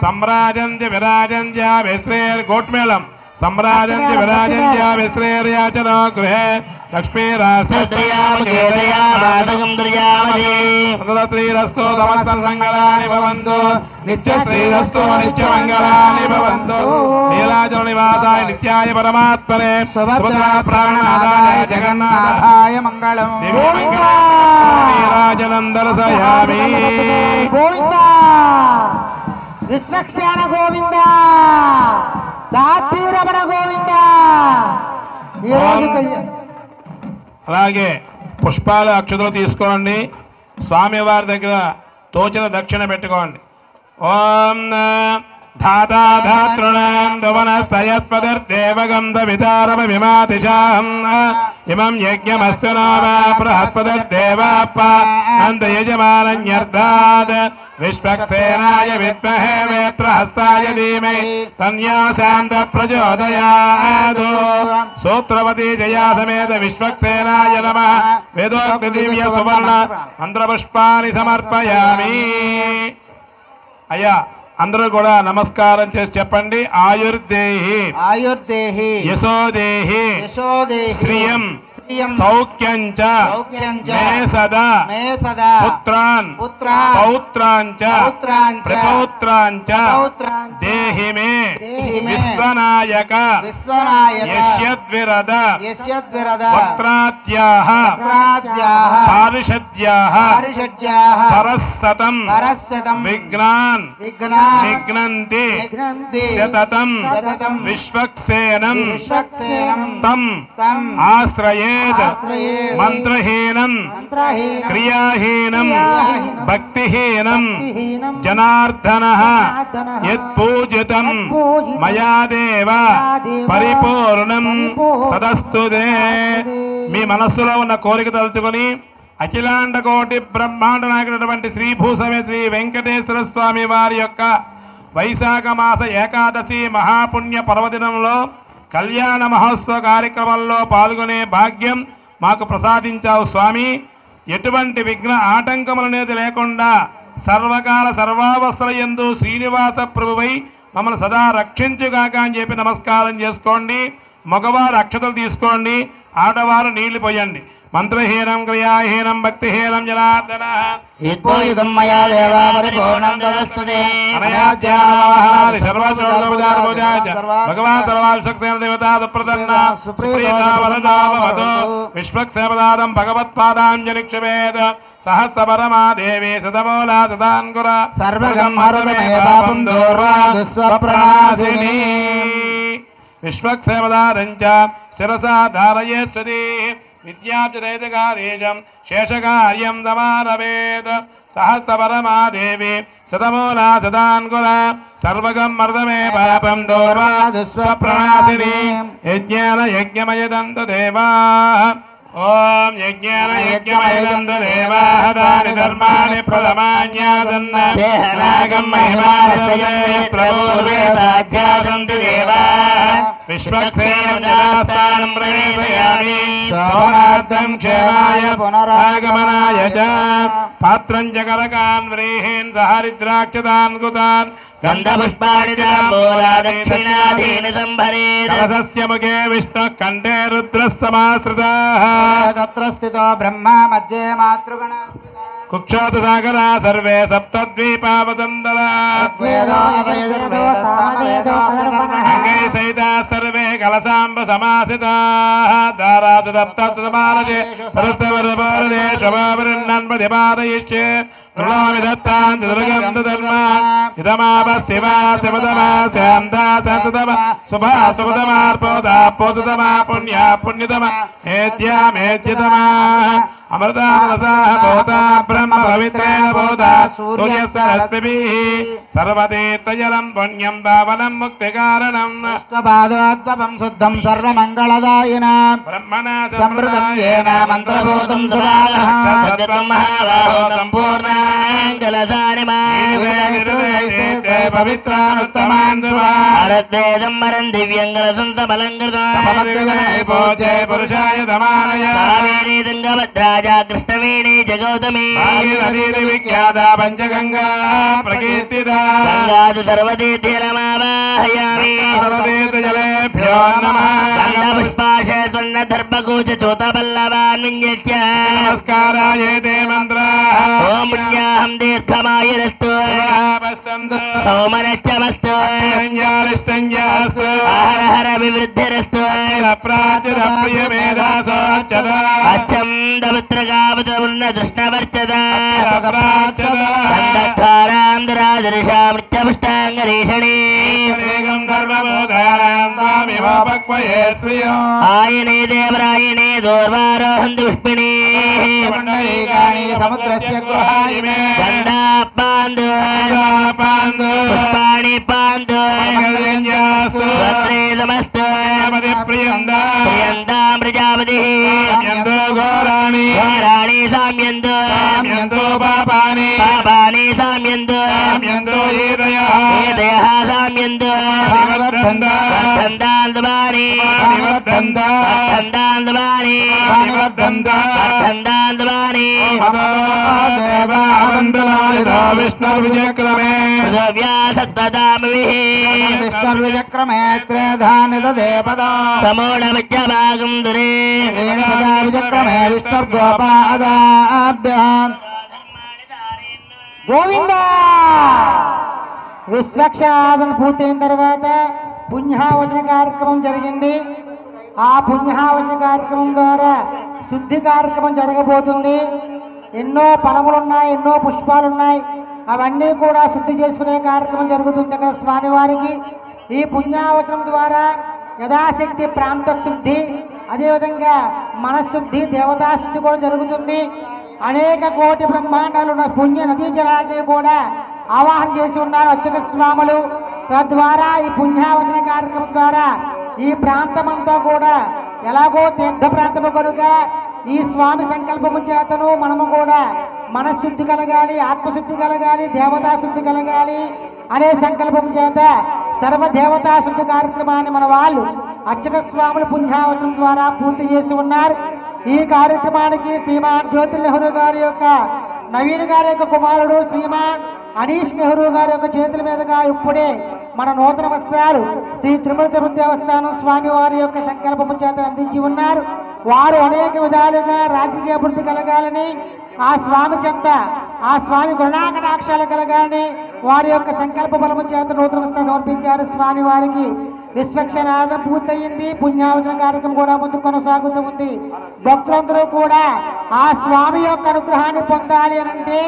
S2: సమ్రాజంజ విరాజంజ విశ్రేర్గోట్మేళం సమ్రాజంజ విరాజంజ విశ్రేర్యాచనో గృహే లక్ష్మీరాష్ట్రీరస్తు సమస్తమంగళాని భవంతు నిత్యశ్రీరస్తు నిత్యమంగళాని భవంతు. నీలాచల నివాసాయ నిత్యాయ పరమాత్మనే సుభద్రా ప్రాణనాథాయ జగన్నాథాయ మంగళం. నీరాజనం దర్శయామి.
S3: గోవింద విశ్వక్షేణ గోవింద దాపీరమణ గోవింద.
S2: అలాగే పుష్పాలు అక్షతలు తీసుకోండి. స్వామివారి దగ్గర తోచిన దక్షిణ పెట్టుకోండి. ఓం ధాతాధాతృణాం భువనస్తయస్పతిర్దేవగంధ వితారమ విమాతిశాహం ఇమం యజ్ఞమస్య నామ బృహస్పతిర్దేవాప్ప అంత యజమానన్యర్థాద్ విశ్వక్సేనాయ విద్మహే వేత్రహస్తాయ ధీమహి తన్యో శాంత ప్రచోదయాత్. సూత్రవతి జయా సమేత విశ్వక్సేనాయ నమః. వేదోక్త దివ్య సువర్ణ మంత్రపుష్పాని సమర్పయామి. అయ్యా అందరూ కూడా నమస్కారం చేసి చెప్పండి. ఆయుర్దేహి
S4: ఆయుర్దేహి
S2: యశోదేహి
S4: యశోదేహి
S2: శ్రియం
S4: శ్రియం
S2: సౌఖ్యంచ
S4: సౌఖ్యంచ
S2: మే సదా
S4: మే సదా
S2: పుత్రాన్
S4: పుత్రాన్
S2: పౌత్రాంచ
S4: పౌత్రాంచ
S2: ప్రపౌత్రాంచ
S4: పౌత్రాంచ
S2: దేహి మే
S4: దేహి మే
S2: విశ్వనాయక
S4: విశ్వనాయక
S2: యశ్యద్విరద
S4: యస్యద్విరద
S2: వక్త్రాత్యాః
S4: వక్త్రాద్యాః
S2: పారిషద్యాః
S4: పారిషడ్యాః
S2: పరస్సతం
S4: పరస్సతం
S2: విఘ్నాన్
S4: విఘ్నాన్
S2: నిఘ్నంతి
S4: నిఘ్నంతి
S2: శతతం
S4: శతతం
S2: విశ్వక్సేనం
S4: విశ్వక్సేనం
S2: తం
S4: తం
S2: ఆశ్రయేత్
S4: ఆశ్రయేత్
S2: మంత్రహీనం
S4: మంత్రహీనం
S2: క్రియాహీనం
S4: క్రియాహీనం
S2: భక్తిహీనం
S4: భక్తిహీనం
S2: జనార్దనః
S4: జనార్దనః
S2: యత్పూజితం
S4: యత్పూజితం
S2: మయా దేవ
S4: మయాదేవ
S2: పరిపూర్ణం
S4: పరిపూర్ణం
S2: తదస్తుదే. మీ మనస్సులో ఉన్న కోరిక తలుచుకొని అఖిలాండ కోటి బ్రహ్మాండ నాయకుడైనటువంటి శ్రీభూసమే శ్రీ వెంకటేశ్వర స్వామి వారి యొక్క వైశాఖ మాస ఏకాదశి మహాపుణ్య పర్వదినంలో కళ్యాణ మహోత్సవ కార్యక్రమంలో పాల్గొనే భాగ్యం మాకు ప్రసాదించావు స్వామి. ఎటువంటి విఘ్న ఆటంకములనేది లేకుండా సర్వకాల సర్వావస్థల యందు శ్రీనివాస ప్రభువై మమ్మల్ని సదా రక్షించుగాక అని చెప్పి నమస్కారం చేసుకోండి. మగవారు అక్షతలు తీసుకోండి, ఆడవారు నీళ్లు పోయండి. మంత్రహీనం క్రియాహీనం భక్తిహీనం జనార్దన
S3: యత్పూజితం మయా దేవ పరిపూర్ణం తదస్తుతే.
S2: అనయాజ్ఞానవాహనాది సర్వచోదరోపచారపూజాయ భగవాన్ సర్వాశక్తేన దేవతా సుప్రసన్న సుప్రీతా వరదా భవతు. విశ్వక్సేవదాదం భగవత్పాదాంజలిక్షవేద సహస్రపరమా దేవి శతమూలా శతాన్కుర
S4: సర్వగం హరదమే పాపం దూర్వాదు స్వప్రనాశిని.
S2: విశ్వక్సేవదారంచ శిరసా ధారయేత్సతి విద్యాబ్జరైతకారీజం శేషకార్యం సమారవేద సహస్రపరమా దేవి శతమూలా శతాన్కుల సర్వగం మర్దమే పాపం దూర్వాదు స్వప్రనాశిని. యజ్ఞేన యజ్ఞమయదంత దేవా ఓం యజ్ఞేన యజ్ఞమయదంత దేవా దాని ధర్మాణి ప్రథమాన్యాసన్న దేహనాగం మహిమానసే ప్రభూర్వేదాధ్యాసంతి దేవా. విశ్వక్సేనం జనాస్థానం ప్రవేశయామి సోమార్థం క్షేమాయ పునరాగమనాయ చ. పాత్రం చ కరకాన్ వ్రీహీన్ సహరిద్రాక్షతాన్ కుతాన్
S3: గంధపుష్పాణి తాంబూలా దక్షిణాధీన సంభరేత్.
S2: కలశస్య ముఖే విష్ణుః కంఠే రుద్రः సమాశ్రితాః.
S4: తత్ర స్థితో బ్రహ్మ మధ్యే మాతృగణ
S2: కుక్షోత సాగరా సర్వే సప్తద్వీపావతందరా. అంగై సహితా సర్వే కలశాంబ సమాసితాః. దారాసు దప్తస్తు సమానజే సరస్వరభోరదే శోభావృన్నన్మధిపాదయిష్యే. తృణోమి దత్తాన్ దుర్గం ధర్మాన్ ఇదమాపస్తిమా శివతమా శాంతా శాంతతమా శుభా శుభతమార్పోదా పోతతమా పుణ్యా పుణ్యతమా మేధ్యా మేధ్యతమా అమృతామరసాః పోతా బ్రహ్మ పవిత్రేణ పోతా సూర్యస్య రశ్మిభిః సర్వతీర్థజలం పుణ్యం పావనం ముక్తికారణం.
S4: పాదోద్భవం శుద్ధం సర్వమంగళదాయిన
S2: బ్రహ్మణా
S4: సమృతం ఏన మంత్రభూతం సురాగః.
S2: పవిత్రానుత్తమాన్
S3: భారద్వేదం వరం దివ్యంగలసంతమలంకృతాయ
S2: పురుషాయ సమానయ
S3: తుంగభద్రాజా కృష్ణవేణి జగౌతమి
S2: విఖ్యాత పంచగంగా ప్రకీర్తిత
S3: గంగాదు సర్వతీర్థమావాహయామి.
S2: జలేభ్యో నమః.
S3: పుష్పాశ స్వర్ణ దర్భగోచ చోతపల్లవాన్వింజ
S2: నమస్కారాయేతే మంత్రాః.
S3: ఓం పుణ్యాహం దీర్ఘమాయురస్తు సౌమనశ్చమస్తు
S2: సంజారిష్టంజాస్తు
S3: హర హర వివృద్ధిరస్తు అచ్చం దపుత్రగావతమున్న దృష్ణవర్చద సందక్షారాంధ్రాదృశామృత్యపుష్టాంగరీషణి ఆయనే దేవరాయణే దోర్వారోహంతు పుష్పిణీ
S4: సముద్రస్య గృహాయిమే
S3: గంధాపాందు పుష్పాణి పాందు నమస్తు ప్రియందాం ప్రజాపతి
S2: ఘోరాణి
S3: ఘోరాణి సామ్యందు
S2: పాపాని
S3: పాపాని సామ్యందు
S2: ఏదయ
S3: ఏదయ సామ్యందు వర్ధంతా వర్ధందాంతమాని వర్ధందాంతమాని వర్ధందాంతమాని
S2: విష్ణుర్విజక్రమే
S4: విష్ణుర్విజక్రమే త్రేధానిదేపదా
S3: సమూఢమిత్యభాగం దురే
S4: విజక్రమే విష్ణుర్గోపాదాభ్యాం గోవింద. విశ్వక్షాదన పూర్తయిన తర్వాత పుణ్యావచన కార్యక్రమం జరిగింది. ఆ పుణ్యావచన కార్యక్రమం ద్వారా శుద్ధి కార్యక్రమం జరగబోతుంది. ఎన్నో ఫలములున్నాయి, ఎన్నో పుష్పాలున్నాయి, అవన్నీ కూడా శుద్ధి చేసుకునే కార్యక్రమం జరుగుతుంది అక్కడ స్వామివారికి. ఈ పుణ్యావచనం ద్వారా యథాశక్తి ప్రాంత శుద్ధి, అదేవిధంగా మనశుద్ధి, దేవతా శుద్ధి కూడా జరుగుతుంది. అనేక కోటి బ్రహ్మాండాలు ఉన్న పుణ్య నదీ జలాన్ని కూడా ఆవాహన చేసి ఉన్నారు అర్చక స్వాములు. తద్వారా ఈ పుణ్యావచన కార్యక్రమం ద్వారా ఈ ప్రాంతమంతా కూడా ఎలాగో తీర్థ ప్రాంతము కనుక ఈ స్వామి సంకల్పము చేతను మనము కూడా మనశుద్ధి కలగాలి, ఆత్మశుద్ధి కలగాలి, దేవతా శుద్ధి కలగాలి అనే సంకల్పం చేత సర్వదేవతా శుద్ధి కార్యక్రమాన్ని మన వాళ్ళు అర్చక స్వాములు పుణ్యావచనం ద్వారా పూర్తి చేసి ఉన్నారు. ఈ కార్యక్రమానికి శ్రీమాన్ జ్యోతి నెహ్రూ గారి యొక్క నవీన్ గారి యొక్క కుమారుడు శ్రీమాన్ అనీష్ నెహ్రూ గారి యొక్క చేతుల మీదుగా ఇప్పుడే మన నూతన వస్త్రాలు శ్రీ తిరుమల తిరుపతి దేవస్థానం స్వామి వారి యొక్క సంకల్పము చేత అందించి ఉన్నారు. వారు అనేక విధాలుగా రాజకీయ అభివృద్ధి కలగాలని, ఆ స్వామి చెంత ఆ స్వామి కరుణాకటాక్షాలు కలగాలని వారి యొక్క సంకల్ప బలము చేత నూతన వస్త్రాలు సమర్పించారు స్వామి వారికి. విశ్వక్షనాదం పూర్తయింది. పుణ్యావచన కార్యక్రమం కూడా ముందు కొనసాగుతూ ఉంది. భక్తులందరూ కూడా ఆ స్వామి యొక్క అనుగ్రహాన్ని పొందాలి అనంటే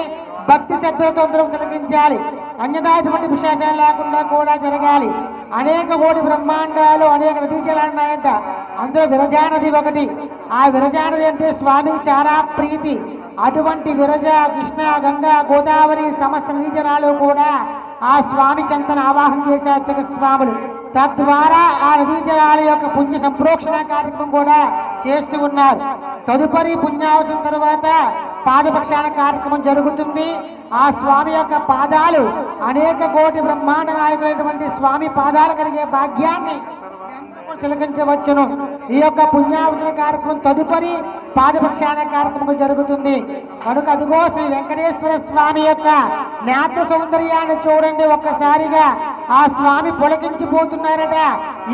S4: భక్తి శ్రద్ధలతో అందరూ తిలకించాలి. అన్యదా ఎటువంటి విశేషాలు లేకుండా కూడా జరగాలి. అనేక కోటి బ్రహ్మాండాలు, అనేక నదీ జలాలు ఉన్నాయంట. అందులో విరజా నది ఒకటి. ఆ విరజా నది అంటే స్వామికి చాలా ప్రీతి. అటువంటి విరజ, కృష్ణ, గంగా, గోదావరి సమస్త నదీ జలాలు కూడా ఆ స్వామి చెంతన ఆవాహన చేశారు అర్చక స్వాములు. తద్వారా ఆ నదీ జలాల యొక్క పుణ్య సంప్రోక్షణ కార్యక్రమం కూడా చేస్తూ ఉన్నారు. తదుపరి పుణ్యావచనం తర్వాత పాదపక్షాన కార్యక్రమం జరుగుతుంది. ఆ స్వామి యొక్క పాదాలు అనేక కోటి బ్రహ్మాండ నాయకులైనటువంటి స్వామి పాదాలు కలిగే భాగ్యాన్ని తిలకించవచ్చును. ఈ యొక్క పుణ్యావచన కార్యక్రమం తదుపరి పాదపక్షాన కార్యక్రమం జరుగుతుంది. కనుక అదిగో శ్రీ వెంకటేశ్వర స్వామి యొక్క నేత్ర సౌందర్యాన్ని చూడండి. ఒక్కసారిగా ఆ స్వామి పులకించిపోతున్నారట.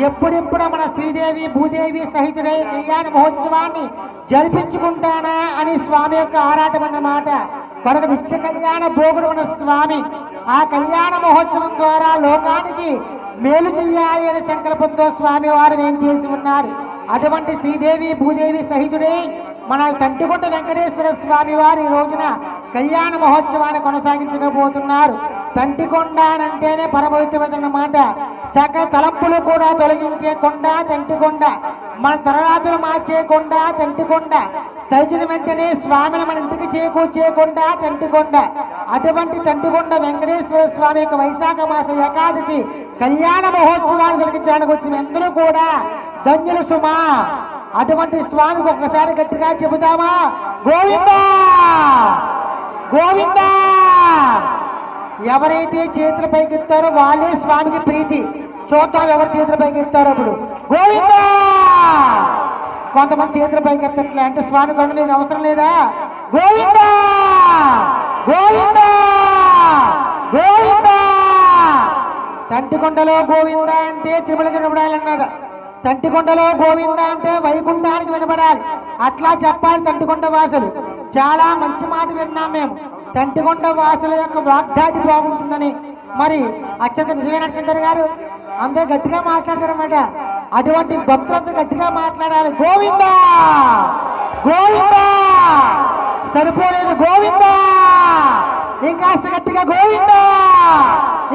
S4: ఎప్పుడెప్పుడు మన శ్రీదేవి భూదేవి సహితుడై కళ్యాణ మహోత్సవాన్ని జరిపించుకుంటానా అని స్వామి యొక్క ఆరాటం అన్నమాట. కనుక నిత్య కళ్యాణ భోగుడు మన స్వామి ఆ కళ్యాణ మహోత్సవం ద్వారా లోకానికి మేలు చెయ్యాలి అనే సంకల్పంతో స్వామి వారు ఏం చేసి ఉన్నారు. అటువంటి శ్రీదేవి భూదేవి సహితుడే మన తంటికొండ వెంకటేశ్వర స్వామి వారు ఈ రోజున కళ్యాణ మహోత్సవాన్ని కొనసాగించకపోతున్నారు. తంటికొండ అంటేనే పరమవిత్రమైనమాట. సకల తలంపులు కూడా తొలగించే కొండ తంటికొండ. మన తలరాతులు మార్చే కొండ తంటికొండ. తలిచిన వెంటనే స్వామిని మన ఇంటికి చేకూర్చేయకుండా తంటికొండ. అటువంటి తంటికొండ వెంకటేశ్వర స్వామి యొక్క వైశాఖ మాస ఏకాదశి కళ్యాణ మహోత్సవాన్ని జరిగించడానికి వచ్చిన అందరూ కూడా ధన్యులు సుమా. అటువంటి స్వామికి ఒక్కసారి గట్టిగా చెబుతామా, గోవిందా గోవిందా. ఎవరైతే చేతుల పైకి ఎత్తారో వాళ్ళే స్వామికి ప్రీతి. చూద్దాం ఎవరు చేతుల పైకి ఎత్తారో. అప్పుడు గోవిందా. కొంతమంది చేతుల పైకి ఎత్తట్లే అంటే స్వామి కొండ మీకు అవసరం లేదా? గోవిందా గోవిందా గోవిందా. తంటికొండలో గోవిందా అంటే తిరుమలకి వినపడాలన్నాడు. తంటికొండలో గోవిందా అంటే వైకుంఠానికి వినపడాలి. అట్లా చెప్పాలి తంటికొండ వాసులు. చాలా మంచి మాట విన్నాం మేము. తంటికొండ వాసుల యొక్క వాగ్దాటి బాగుంటుందని. మరి అత్యంత నిజమైన అర్చందర్ గారు అందరూ గట్టిగా మాట్లాడతారన్నమాట. అటువంటి భక్తులంతా గట్టిగా మాట్లాడాలి. గోవిందా గోవిందా. సరిపోలేదు గోవిందా. ఇంకాస్త గట్టిగా గోవిందా.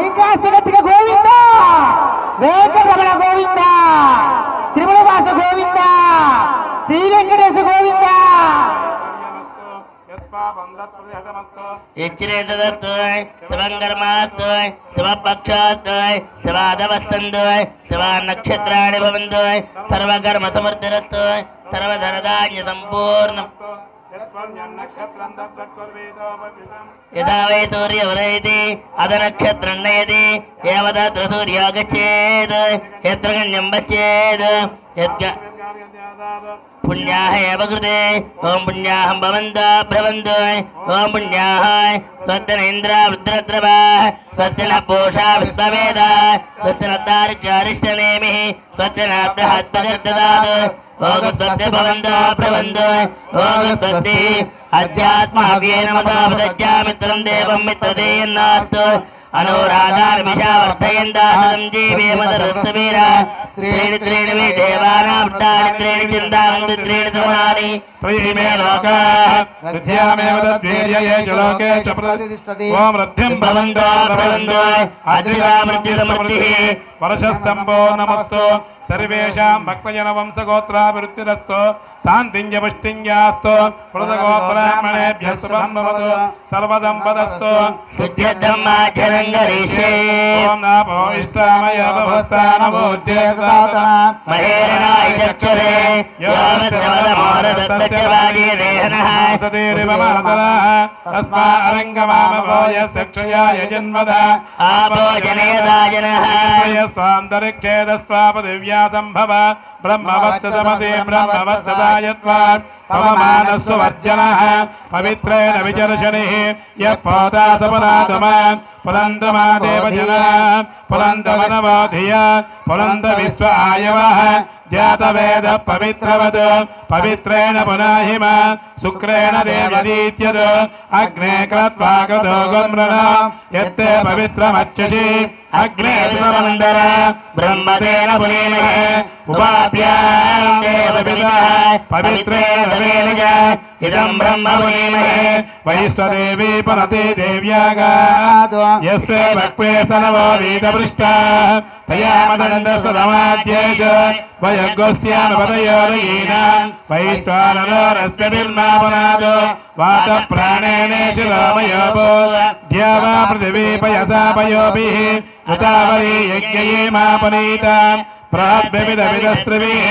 S4: ఇంకాస్త గట్టిగా గోవిందా. వెంకటరమణ గోవిందా. తిరుమల వాస గోవిందా. శ్రీ వెంకటేశ గోవిందా.
S3: ఇచ్చిరేతదస్తోయ్ శివంకర్మాస్తోయ్ శివపక్షాస్తోయ్ శివాదవస్తందోయ్ శివా నక్షత్రాణి భవంతోయ్ సర్వకర్మ సమర్థరస్తోయ్ సర్వధనధాన్య సంపూర్ణం यदा वै सूर्यवरयति अदनक्षत्रं नयति एव तत्र सूर्यो गच्छेत् यत्र गण्यं पश्येत् पुण्याः एव कृते ओम पुण्याहं भवन्तः भ्रवन्तु ओम पुण्याः स्वस्ति न इन्द्रा वृत्रत्रवाः स्वस्ति न पूषा विश्ववेदाः स्वस्ति न तार्क्यारिष्टनेमिः स्वस्ति न बृहस्पतिर्ददातु ओम स्वस्ति भवन्तः भ्रवन्तु ओम स्वस्ति अध्यात्माव्येन मतावदज्ञामित्रं देवं मित्रदेयन्नास्तु अनुराधान् विषावर्धयन्ताहं जीवे मदरुत्तवीरा त्रीणि त्रीणि मे देवानां त्रीणि चिन्तान्ति त्रीणि समानि
S2: त्रयीमे लोकाः रथ्यामेव तद्वीर्य ये च लोके च प्रतिष्ठति ओम रथ्यं भवन्तः भवन्तु अद्रिवामृत्युसमृद्धिः वर्षस्तम्भो नमस्तु सर्वेषां भक्तजनवंशगोत्राभिवृद्धिरस्तु शान्तिञ्च पुष्टिञ्चास्तु पुरुषगोब्राह्मणेभ्यः शुभं भवतु सर्वसम्पदस्तु
S3: शुद्ध्यद्धम्माचरङ्गरीषे
S2: ओम नापो इष्टामय भवस्तानमोज्येतातना
S3: महेरणाय चक्षुरे योमश्रवदमोरदत्तस्य वागीरेहनः
S2: सतीरिवमातरः तस्मा अरङ्गमामभो यस्यक्षयाय जन्मदा
S3: आपो जनयदाजनः
S2: स्वान्तरिक्षे दस्वापदिव्यासम्भव ब्रह्मवत्सदमते ब्रह्मवत्सदायत्वात् पवमानस्व वर्जनः पवित्रेण विचर्षणिः यः पोता सपदातमान् पुरन्दमादेव जनः पुरन्दवनवाधिय पुरन्दविश्व आयवः जातवेद पवित्रवत् पवित्रेण पुनाहिम शुक्रेण देवदीत्यद् अग्ने कृत्वा कृतो गुम्रण यत्ते पवित्रमच्युषि अग्ने सुमन्दर ब्रह्मतेन पुनीमहे उपाभ्यां देवपितः पवित्रेण समेनज इदं ब्रह्म पुनीमहे वैश्वदेवी पुनते देव्यागात् यस्य भक्ते सनवो वीतपृष्टाः तया मदन्दसदमाद्ये च वयगोस्यामपदयोरयीनां वैश्वानरोरस्मिर्मापनादो वातप्राणेनेशिरोमयोपो द्यावा पृथिवी पयसा पयोभिः उतावरी यज्ञयेमापनीताम् प्राद्भिविदविदस्त्रिभिः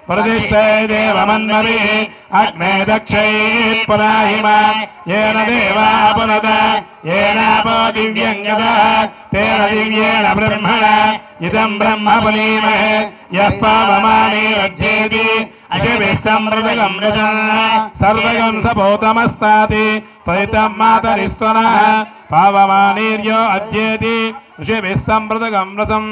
S2: प्रतिष्ठै देवमन्मभिः अग्ने दक्षैः पुनाहिमा येन देवा पुनद येनापो दिव्यङ्गतः तेन दिव्येन ब्रह्मणा इदं ब्रह्म पुनीमहे यः पावमाने रज्येति अशिभिः समृतगं रजन् सर्वगं सभूतमस्ताति सहितं मातरिस्वनः पावमानीर्यो अद्येति ऋषिभिः समृतगं रसं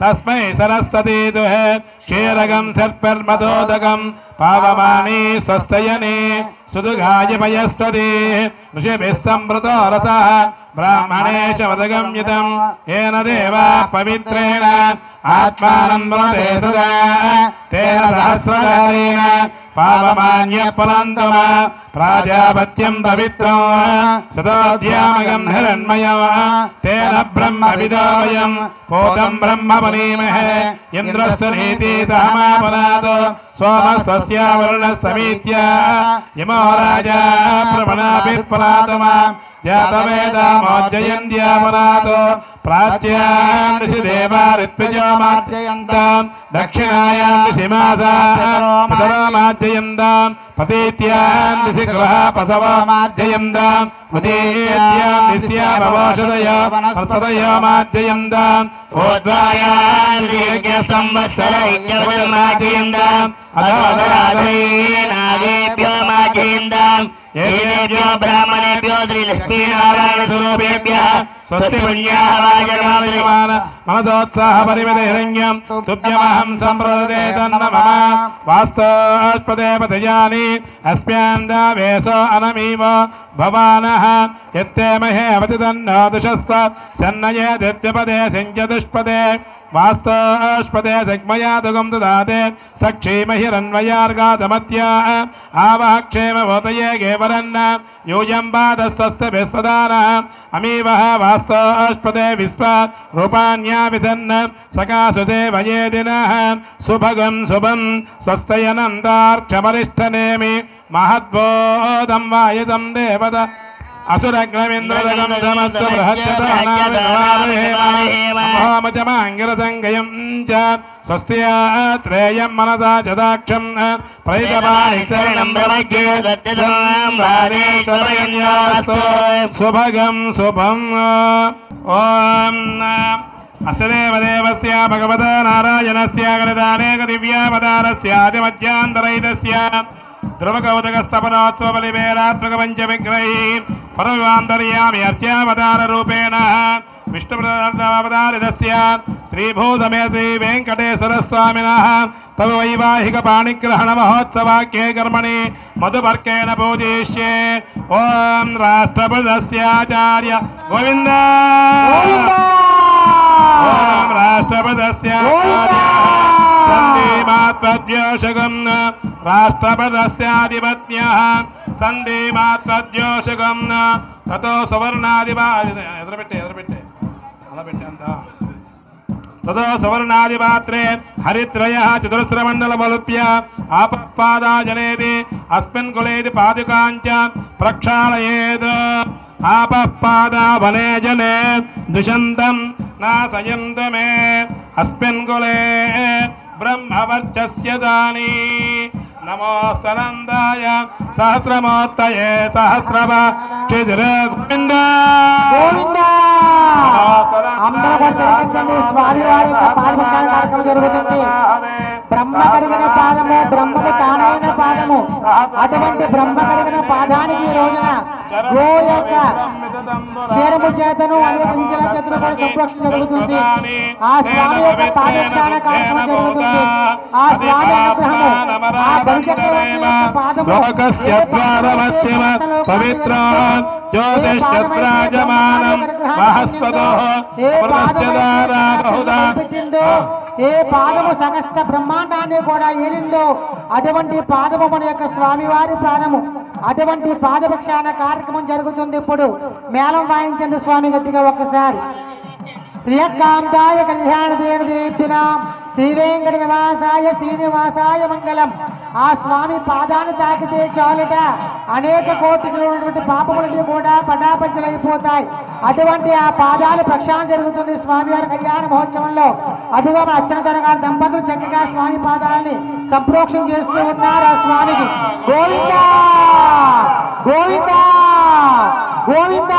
S2: तस्मै सरस्वती दुहे क्षीरगं सर्पर्मदोदकं पावमानी स्वस्तयने सुदुघाय पयस्वती ऋषिभिः समृतो रसः ब्राह्मणेश वदगम्यतं येन देवा पवित्रेण आत्मानं वदते सदा तेन सहस्रधारेण पावमान्यः पुनन्दम प्राजापत्यं पवित्रं सदोऽध्यामगं हिरण्मयं तेन ब्रह्मविदोऽयं पूतं ब्रह्म पुनीमहे इन्द्रस्य नीति सहमापनात् सोमस्वस्यावरुणः समीत्य यमो राजा प्रमणाभिप्रातमा जातवेदामोज्जयन्त्यापनात् प्राच्यां ऋषिदेवा ऋत्विजो मार्जयन्तां दक्षिणायां ऋषिमासाः पितरो पतीत्यां ऋषिगृहा पशवो मार्जयन्ताम् उदीत्यां ऋष्याभवोषधयो वनस्पतयो मार्जयन्ताम् ऊर्ध्वायां दीर्घसंवत्सरैक्यवत् मार्जयन्ताम् अधोधराधैर्नागेभ्यो मार्जयन्ताम् येनेभ्यो ब्राह्मणेभ्यो श्रीलक्ष्मीनारायणस्वरूपेभ्यः स्वस्ति पुण्याः वाजनमाविमान मनसोत्साह परिमित हिरण्यं तुभ्यमहं सम्प्रदते तन्न मम वास्तोस्पदे पतयानि अस्म्यां दावेशो अनमीव भवानः यत्ते महे अवति तन्नो दुषस्व सन्नये दित्यपदे सिञ्चतुष्पदे वास्तोस्पदे सग्मयातुगं ददाते सक्षीमहिरन्वयार्गातमत्या आवक्षेमभूतये गेवरन्न यूयं पादस्वस्तभिस्वदानः अमीवः वास्तोस्पदे विश्व रूपाण्याविधन् सकासुते वयेदिनः सुभगं शुभं स्वस्तयनन्दार्क्षमरिष्ठनेमि महद्बोधं वायुजं देवता అసురగ్నమింద్రదగం సమస్త బృహత్యమాంగిరసంగయం చ స్వస్త్రేయం మనసా చదాక్షం ప్రయతమాణిశరణం బ్రహ్మజ్ఞే శుభగం శుభం. ఓం అస్యదేవదేవస్య భగవత నారాయణస్య గణితానేక దివ్యావతారస్యాదిమధ్యాంతరైతస్య ధ్రువకౌతకస్తపనోత్సవ బలివేరాత్మక పంచవిగ్రహీ పరమాంతర్యామి అర్చావతార రూపేణ విష్ణుప్రదావతారితస్య శ్రీభూతమే శ్రీ వెంకటేశ్వర స్వామినః తవ వైవాహిక పాణిగ్రహణ మహోత్సవాఖ్యే కర్మణి మధుపర్కేణ పూజిష్యే. ఓం రాష్ట్రపదస్యాచార్య గోవింద ఓం రాష్ట్రపదస్యాచార్య సంధిమాత్వద్యోషకం రాష్ట్రపదస్యాధిపత్యః సంధిమాత్వద్యోషకం తతో సువర్ణాదిపా ఎదురుపెట్టే అలా పెట్టే అంత తదో సువర్ణాదిపాత్రే హరిత్రయ చతురస్రమండలమలుప్య ఆపఃపాదాజనేది అస్మిన్ కులేది పాదుకాంచ ప్రక్షాళయేత్. ఆపఃపాదావనే జనే దుషంతం నాశయంతు మే అస్మిన్ కులే బ్రహ్మవర్చస్య దాని. నమోస్తనందాయ సహస్రమూర్తయే సహస్రభక్షితిర్ గోవింద
S5: గోవింద. స్వామివారి యొక్క పాదపక్షాల కార్యక్రమం జరుగుతుంది. బ్రహ్మ కడిగిన పాదము బ్రహ్మకు తానైన పాదము. అటువంటి బ్రహ్మ కడిగిన పాదానికి ఈ రోజున గో యొక్క క్షీరము చేతను అనేక ఇంజల చేతను కూడా సంరక్షణ జరుగుతుంది. ఆ స్వామి యొక్క పాదపక్షాల కార్యక్రమం జరుగుతుంది. ఆ స్వామి అనుగ్రహము ఆ బలిచక్రవర్తి యొక్క పాదము ఏ పాదము సమస్త బ్రహ్మాండాన్ని కూడా ఏలిందో అటువంటి పాదము మన యొక్క స్వామివారి పాదము. అటువంటి పాదపక్షాన కార్యక్రమం జరుగుతుంది. ఇప్పుడు మేళం వాయించండి స్వామి గట్టిగా ఒక్కసారి. శ్రీయకాంతాయ కళ్యాణ దేవదేప్తినా శ్రీ వెంకట నివాసాయ శ్రీనివాసాయ మంగళం. ఆ స్వామి పాదాన్ని తాకితే చాలుట అనేక కోటిలో ఉన్నటువంటి పాపములన్నీ కూడా పటాపంచలైపోతాయి. అటువంటి ఆ పాదాలు ప్రక్షాళన జరుగుతుంది స్వామివారి కళ్యాణ మహోత్సవంలో. అదిగో మన అర్చన గారి దంపతులు చక్కగా స్వామి పాదాలని సంప్రోక్షణ చేస్తూ ఉన్నారు. ఆ స్వామికి గోవింద గోవింద గోవింద.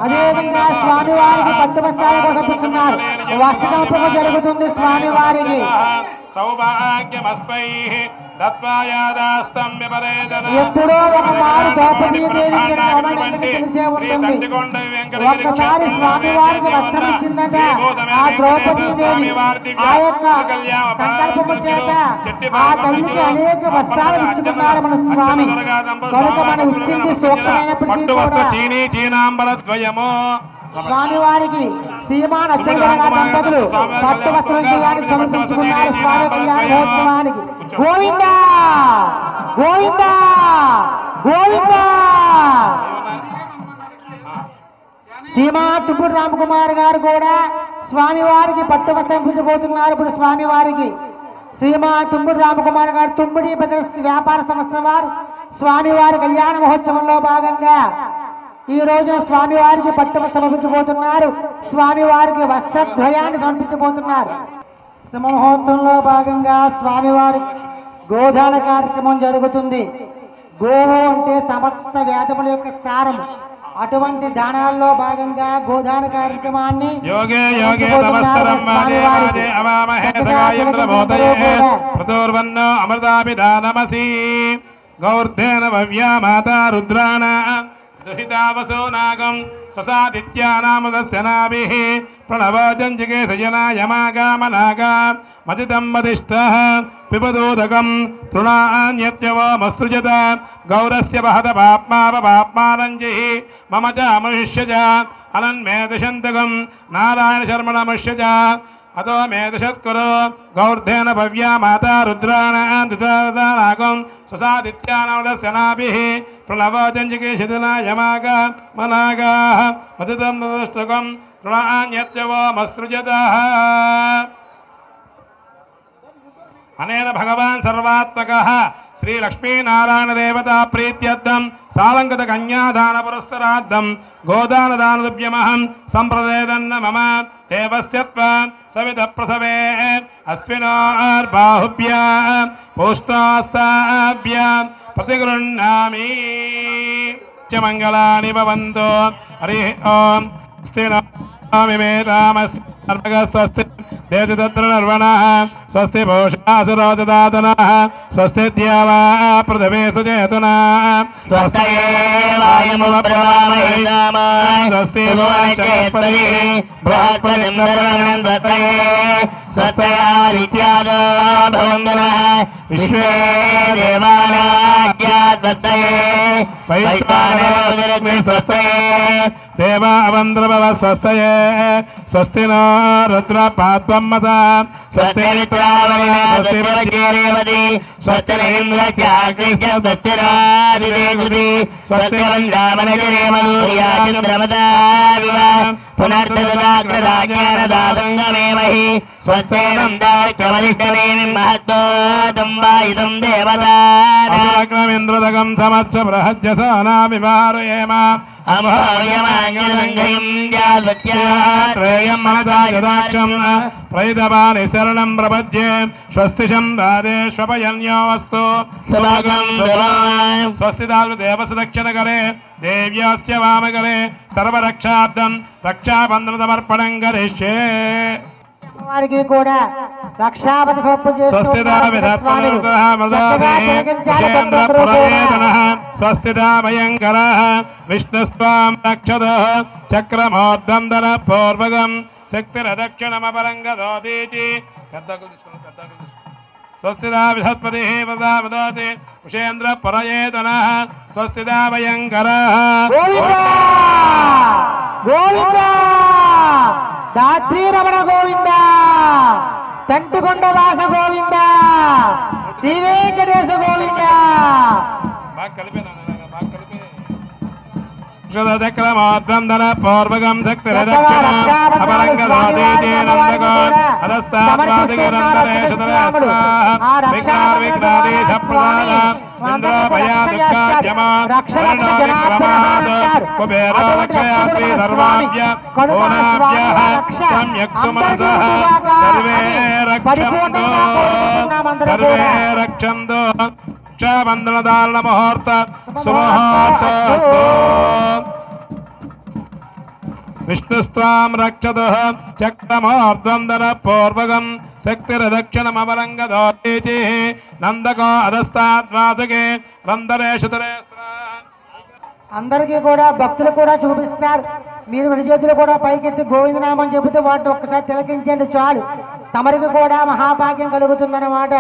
S5: అదేవిధంగా స్వామివారికి పట్టు వస్త్రాలు సమర్పిస్తున్నారు. వస్త్రసమర్పణ జరుగుతుంది స్వామివారికి. ఎప్పుడో ఒకసారి ద్రౌపదీ దేవి తెలిసే ఉంటుంది. ఒక్కసారి స్వామివారికి వస్త్రం ఇచ్చిందట ఆ ద్రౌపదీ దేవి. ఆ యొక్క సంకల్పము చేత ఆ తల్లికి అనేక వస్త్రాలు ఇచ్చుకున్నారు మన స్వామి. కనుక మనం ఇచ్చింది సూక్ష్మైనప్పటికీ కూడా స్వామివారికి శ్రీమాన్ అచ్చంద్ర దంపతులు పట్టు వస్త్రం చేయాలని సమర్పించుకున్నారు స్వామి కళ్యాణ మహోత్సవానికి. గోవింద గోవింద గోవింద. శ్రీమాన్ తుప్పుడు రామకుమార్ గారు కూడా స్వామివారికి పట్టు వస్త్రం పుచ్చుకోతున్నారు. ఇప్పుడు స్వామివారికి శ్రీమాన్ తుమ్ముడు రామకుమార్ గారు తుమ్ముడి బ్రదర్స్ వ్యాపార సంస్థ వారు స్వామివారి కళ్యాణ మహోత్సవంలో భాగంగా ఈ రోజున స్వామివారికి పట్టు సమర్పించబోతున్నారు. స్వామివారికి వస్త్రద్వయాన్ని సమర్పించబోతున్నారు. సింహముహూర్తంలో భాగంగా స్వామివారి గోదాన కార్యక్రమం జరుగుతుంది. గోవు అంటే సమస్త వేదముల యొక్క సారం. అటువంటి దానాల్లో భాగంగా గోదాన కార్యక్రమాన్ని
S2: గౌర్ధేన భవ్యా మాతా రుద్రాణ దుహితావసో నాగం స్వసాదిత్యానాముదస్య నాభిః ప్రణవోజంజిగే సజనాయమాగామనాగా మదితం మదిష్టః పిబదోదకం తృణాన్యత్యవమసృజత గౌరస్య వహత పాప్మాపపాప్మానంజిః మమ చ మనుష్య చ అనన్మే దిశంతకం నారాయణ శర్మణ మనుష్య చ అతో మే దిశత్కురు గౌర్ధేన భవ్యా మాతా రుద్రాణాం దితానాగం స్వసాదిత్యానాముదస్య నాభిః ప్రణవోజంజిగే శిథిలాయమాగా మనాగాః మదితం మదిష్టకం తృణాన్యత్యవమసృజత. అనేన భగవాన్ సర్వాత్మకః శ్రీ లక్ష్మీనారాయణ దేవతా ప్రీత్యర్థం సాలంకృత కన్యాదాన పురస్సరార్థం గోదానదానదుభ్యమహం సంప్రదేదన్న మమ దేవస్యత్వ సవిత ప్రసవే అస్మినార్బాహుభ్య పూష్టాస్తాభ్య ప్రతిగృహ్ణామి మంగళాని భవంతు. హరి ఓం స్వస్తి దేతి తత్ర నిర్వణః స్వస్తి భూషాసురోదదాతనః స్వస్తి ద్యావా పృథివీ సుచేతనః
S3: స్వస్తయే వాయుముపప్రవామహేనామ
S2: స్వస్తి
S3: భువనశ్చేత్పతి బృహత్పతిం ధర్మణం దత్తయే స్వస్తయాదిత్యాదో భవంతునః విశ్వే దేవానాజ్ఞాదత్తయే వైశ్వానరోదరగ్ని స్వస్తయే
S2: దేవా అవంద్రభవ స్వస్తయే స్వస్తి నో రుద్ర పాత్వమ్మస స్వస్తి
S3: స్వస్తి స్వస్తిరేంద్రచాకృష్ణ స్వస్తిరాదిదేవృతి స్వస్తిరంగామనగరేమూర్యాచంద్రమదావివ పునర్దదాగ్రదాజ్ఞానదాసంగమేమహి స్వస్తిరందార్కవరిష్టమేమి మహత్తోదం వాయుధం
S2: దేవతాగ్రమింద్రదగం సమత్స బృహజ్జసానామివారయేమ
S3: అమోయమాంగలంగయం జాత్రేయం
S2: మనసా యదాక్షం ప్రయుధమాని శరణం ప్రపద్యే స్వస్తి శంభాదేష్వపయన్యోవస్తు స్వస్తి దాలు దేవసదక్షిణకరే దేవ్యాస్య వామకరే సర్వరక్షార్థం రక్షాబంధన సమర్పణం కరిష్యే.
S5: వారికి కూడా రక్షాబంధ
S2: స్వస్తిదా భయంకరః విష్ణుస్వాం రక్షద చక్రమోర్ధందన పూర్వగం శక్తిరదక్షిణమపరంగదోదీచి. స్వస్తిదా బృహస్పతి వదాతి ఉషేంద్ర పరయేతనః స్వస్తిదా భయంకరః
S5: దాత్రీ రమణ గోవింద తంటుకొండవాస గోవింద శ్రీ వెంకటేశ గోవింద.
S2: చక్రమోద్వందన పూర్వగం శక్తిరదక్షిణ అపరంగదోదీతి నందగో అదస్తాద్వాదిగరందరే విఘ్నాదీశ ప్రదాన ఇంద్రోభయా దుఃఖాద్యమా వర్ణోవిక్రమాద్ కుబేరో రక్షయాత్రి సర్వాభ్య భువనాభ్యః సమ్యక్ సుమనసః సర్వే రక్షంతో రక్షాబంధనదారణ ముహూర్త సుముహూర్తస్తు. విష్ణుస్వాం రక్షతః చక్రమోర్ధ్వందన పూర్వగం శక్తిరదక్షిణమవరంగదోదీతి నందకో అధస్తాద్వాసుకే రందరేషుతరే.
S5: అందరికీ కూడా భక్తులు కూడా చూపిస్తారు. మీరు రెండు చేతులు కూడా పైకెత్తి గోవిందనామని చెబుతూ వాటిని ఒక్కసారి తిలకించండి చాలు. తమరికి కూడా మహాభాగ్యం కలుగుతుందన్నమాట.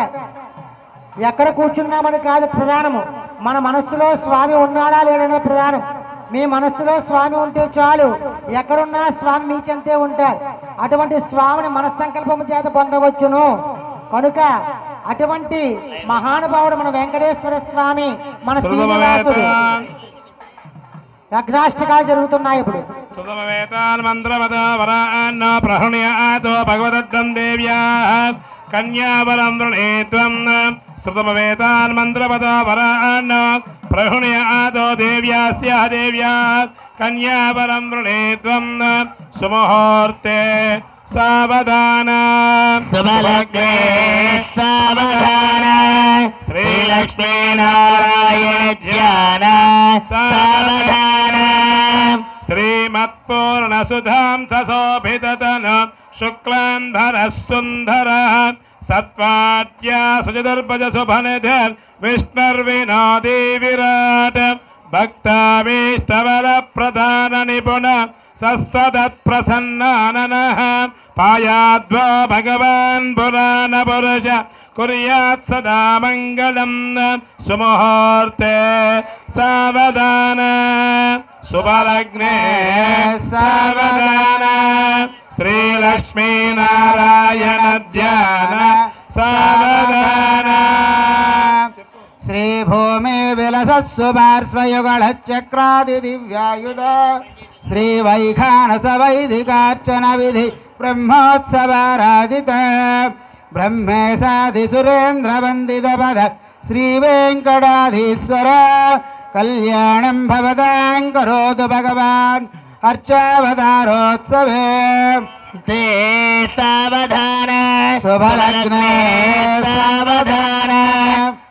S5: ఎక్కడ కూర్చున్నామని కాదు ప్రధానము, మన మనస్సులో స్వామి ఉన్నాడా లేడనే ప్రధానం. మీ మనస్సులో స్వామి ఉంటే చాలు, ఎక్కడున్నా స్వామి మీ చెంతే ఉంటారు. అటువంటి స్వామిని మనస్సంకల్పము చేత పొందవచ్చును. కనుక అటువంటి మహానుభావుడు మన వెంకటేశ్వర స్వామి, మన శ్రీనివాసుడు. యజ్ఞాష్టకాలు జరుగుతున్నాయి ఇప్పుడు.
S2: భగవద్గం దేవ్యా కన్యావరం వృణేత్వం శ్రుతమవేతాన్ మంత్రవద వరాన్ ప్రహృణ్యాదో దేవ్యాస్య దేవ్యా కన్యావరం వృణేత్వం సుముహూర్తే సావధాన
S3: శుభలగ్నే సావధాన శ్రీలక్ష్మీనారాయణ ధ్యాన సావధాన
S2: శ్రీమత్పూర్ణసుధాం సశోభితతన శుక్లాంధర సుందర సత్వాద్యా సుజదర్భజ శుభనిధిర్ విష్ణుర్వినోదీ విరాట్ భక్తాభీష్టవర ప్రధాన నిపుణ సత్సదత్ప్రసన్నాననః పాయాద్వో భగవాన్ పురాణ పురుష కుర్యాత్ సదా మంగళం సుముహూర్తే సావధాన శుభలగ్నే సావధాన శ్రీలక్ష్మీనారాయణ ధ్యాన సావధాన.
S4: శ్రీభూమి విలసస్సు పార్శ్వయుగళచక్రాది దివ్యాయుధ శ్రీవైఖానస వైదికార్చన విధి బ్రహ్మోత్సవారాధిత ब्रह्मेशादिसुरेन्द्रवन्दितपद श्रीवेङ्कटाधीश्वर कल्याणं भवतां करोतु भगवान् अर्चावतारोत्सवे
S3: ते सावधान
S4: शुभलग्ने सावधान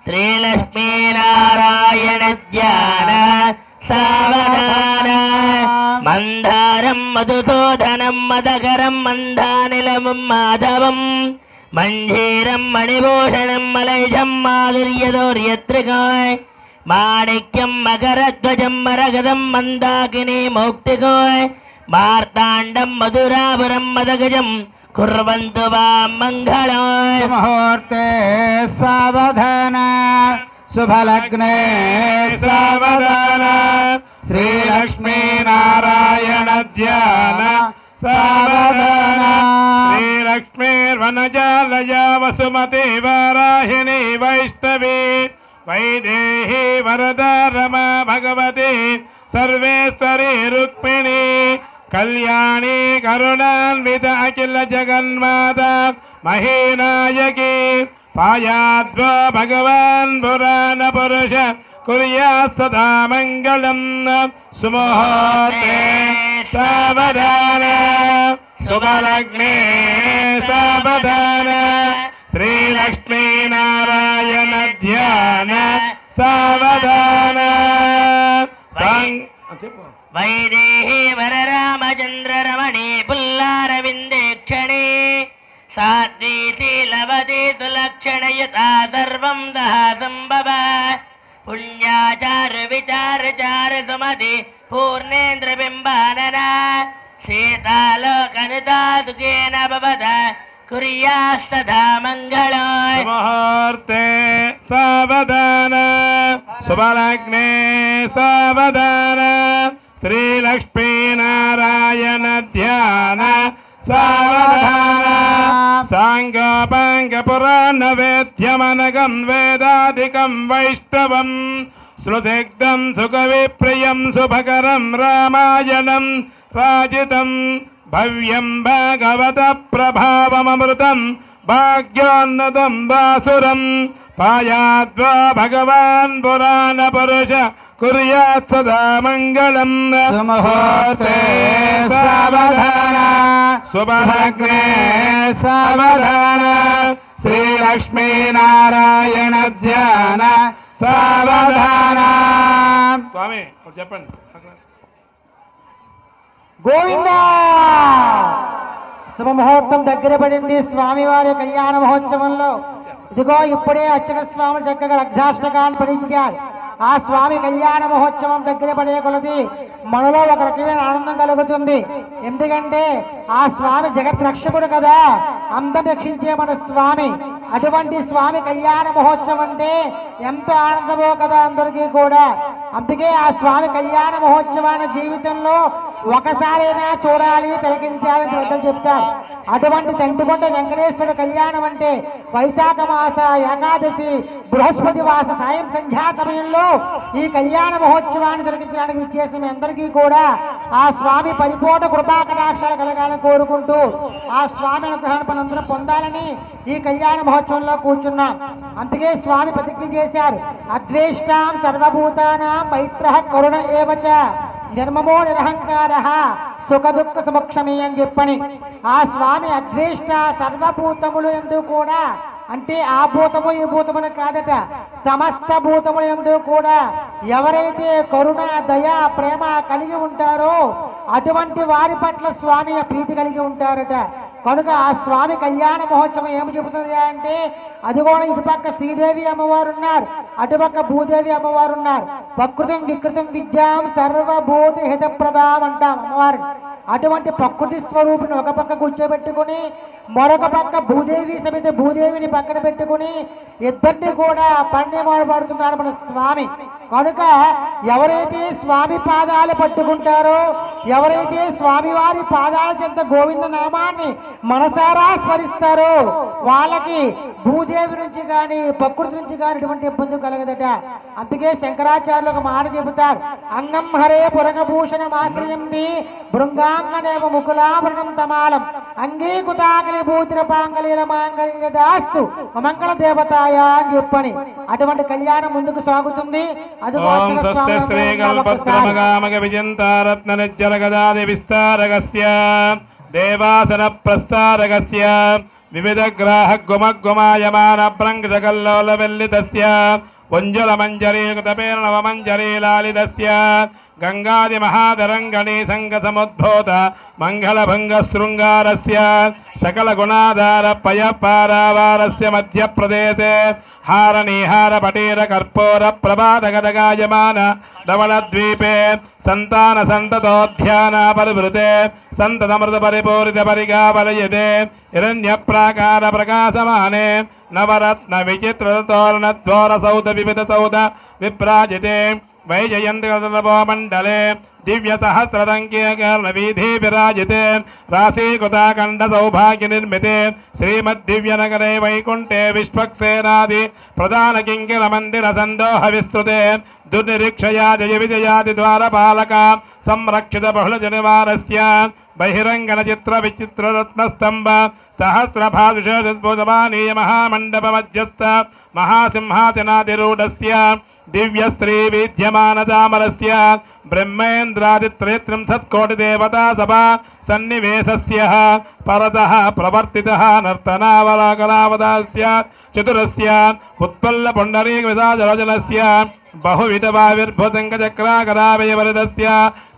S3: श्रीलक्ष्मीनारायण ध्यान सावधान मन्दारं मधुसूदनं मदकरं मन्दानिलमं माधवं मञ्जीरं मणिभूषणं मलयजं माधुर्यदौर्यत्रिकाय माणिक्यं मकरध्वजं मरगदं मन्दाकिनी मौक्तिकाय मार्ताण्डं मधुरापुरं मदगजं कुर्वन्तु वां मङ्गलाय
S4: मुहूर्ते सावधान शुभलग्ने सावधान श्रीलक्ष्मीनारायण ध्यान सावधान
S2: श्रीलक्ष्मीर्वनजालया वसुमती वाराहिणी वैष्णवी वैदेही वरदा रमा भगवती सर्वेश्वरी रुक्मिणी कल्याणी करुणान्वित अखिल जगन्माता महीनायकी पायाद्वा भगवान् पुराण पुरुष कुर्यात् सदा मङ्गलम् सुमुहूर्ते सावधान शुभलग्ने सावधान श्रीलक्ष्मीनारायण ध्यान सावधान
S3: वैदेही वररामचन्द्र रमणे पुल्लारविन्देक्षणे साध्वी शीलवती सुलक्षणयुता सर्वं दः सम्भव पुण्याचार विचार चार सुमति पूर्णेन्द्रबिम्बानना सीतालोकनुता सुखेन भवत कुर्यास्तथा मङ्गलाय
S2: मुहूर्ते सावधान शुभलग्ने सावधान श्रीलक्ष्मीनारायण ध्यान सावधान साङ्गपाङ्गपुराणवेद्यमनगं वेदादिकं वैष्णवं श्रुतिग्धं सुकविप्रियं शुभकरं रामायणं राजितं भव्यं भागवत प्रभावममृतं भाग्योन्नतं वासुरं पायाद्वा भगवान् पुराण पुरुष कुर्यात् सदा मङ्गलम्
S4: सुमुहूर्ते सावधान शुभलग्ने सावधान श्रीलक्ष्मीनारायण ध्यान सावधान
S2: स्वामी చెప్పండి
S5: గోవింద శుభముహూర్తం దగ్గర పడింది స్వామివారి కళ్యాణ మహోత్సవంలో. ఇదిగో ఇప్పుడే అర్చక స్వామి చక్కగా లగ్నాష్టకాన్ని పఠించారు. ఆ స్వామి కళ్యాణ మహోత్సవం దగ్గర పడే కొలది మనలో ఒక రకమైన ఆనందం కలుగుతుంది. ఎందుకంటే ఆ స్వామి జగత్ రక్షకుడు కదా, అందరు రక్షించే మన స్వామి. అటువంటి స్వామి కళ్యాణ మహోత్సవం అంటే ఎంతో ఆనందమో కదా అందరికీ కూడా. అందుకే ఆ స్వామి కళ్యాణ మహోత్సవాన్ని జీవితంలో ఒకసారైనా చూడాలి, తిలకించాలని పెద్దలు చెప్తారు. అటువంటి తండ్రికొండ వెంకటేశ్వర కళ్యాణం అంటే వైశాఖ మాస ఏకాదశి బృహస్పతి వాస సాయం సంధ్యా సమయంలో ఈ కళ్యాణ మహోత్సవాన్ని జరిగించడానికి విచ్చేసిన మీ అందరికీ కూడా ఆ స్వామి పరిపూర్ణ కృపాకటాక్షాలు కలగాలని కోరుకుంటూ ఆ స్వామి అనుగ్రహాన్ని మనందరం పొందాలని ఈ కళ్యాణ మహోత్సవంలో కూర్చున్నాం. అందుకే స్వామి ప్రతిజ్ఞ చేశారు, అద్వేష్టాం సర్వభూతానాం మైత్రః కరుణ ఏవచ నిర్మమో నిరహంకార సుఖ దుఃఖ సమక్షమే అని చెప్పని. ఆ స్వామి అద్వేష్ట సర్వభూతములు ఎందు కూడా, అంటే ఆ భూతము ఈ భూతములు కాదట, సమస్త భూతములు ఎందు కూడా ఎవరైతే కరుణ దయ ప్రేమ కలిగి ఉంటారో అటువంటి వారి పట్ల స్వామి ప్రీతి కలిగి ఉంటారట. కనుక ఆ స్వామి కళ్యాణ మహోత్సవం ఏమి చెబుతుంది అంటే, అది కూడా ఇటుపక్క శ్రీదేవి అమ్మవారు ఉన్నారు, అటుపక్క భూదేవి అమ్మవారు ఉన్నారు. ప్రకృతం వికృతం విద్యాం సర్వభూత హితప్రదాం అంటాం అమ్మవారు. అటువంటి ప్రకృతి స్వరూపిని ఒక పక్క కూర్చోబెట్టుకుని మరొక పక్క భూదేవి సమిత భూదేవిని పక్కన పెట్టుకుని ఇద్దరిని కూడా పడుతున్నాడు మన స్వామి. కనుక ఎవరైతే స్వామి పాదాలు పట్టుకుంటారో ఎవరైతే స్వామివారి పాదాల చెంత గోవింద నామాన్ని మనసారా స్మరిస్తారో వాళ్ళకి భూదేవి నుంచి కానీ ప్రకృతి నుంచి కానీ ఎటువంటి ఇబ్బంది కలగదట. అందుకే శంకరాచార్యులు ఒక మాట చెబుతారు, అంగం హరే పురగభూషణం ఆశ్రయంది భృంగాంగనేవ ముకులాభరణం తమాలం అంగీకుతాకలి భూతిరపాంగళీల మాంగళ్య దాస్తు మంగళ దేవతాయ అని చెప్పని అటువంటి కళ్యాణం ముందుకు సాగుతుంది. అది
S2: ఓం స్వస్తి శ్రీ కల్పత్రమగామగ విజంతారత్న నిర్జరగదాది విస్తారగస్య దేవాసన ప్రస్తారగస్య వివిధ గ్రాహ గుమగుమాయమాన ప్రంగజగల్లోల వెల్లితస్య పుంజల మంజరీ కృతపేర నవమంజరీ లాలితస్య గంగాది మహాదరంగణీ సంగ సముద్భూత మంగళభంగ శృంగారస్య సకల గుణాధార పయ పారావారస్య మధ్యప్రదేశే హారనీహార పటీర కర్పూర ప్రభాతగదగాయమాన ధవళద్వీపే సంతాన సంతతోధ్యాన పరివృతే సంతతమృత పరిపూరిత పరిగావలయతే హిరణ్య ప్రాకార ప్రకాశమానే నవరత్న విచిత్ర తోరణ ద్వార సౌద వివిధ సౌద విప్రాజితే వైజయంత్రో మండలే దివ్య సహస్రదంకీకరణ వీధి విరాజితే రాశీకృతాఖండ సౌభాగ్య నిర్మితే శ్రీమద్దివ్యనగరే వైకుంఠే విశ్వక్సేనాది ప్రధాన కింకిర మందిర సందోహ విస్తృతే దుర్నిరీక్షయా జయ విజయాది ద్వారపాలక సంరక్షిత బహుళజనివారస్య బహిరంగన చిత్ర విచిత్ర రత్నస్తంభ సహస్రభాషమానీయ మహామండప మధ్యస్థ మహాసింహాసనాదిరూఢస్య దివ్య స్త్రీ విద్యమానదామరస్య బ్రహ్మేంద్రాదిత్రేత్రింశత్కోటిదేవతా సభా సన్నివేశస్య పరతః ప్రవర్తితః నర్తనావలాకలావదాస్య చతురస్య ఉత్పల్ల పుండరీక విసాజరజనస్య బహువిధభావిర్భుతంగచక్రాకరావయవరిదస్య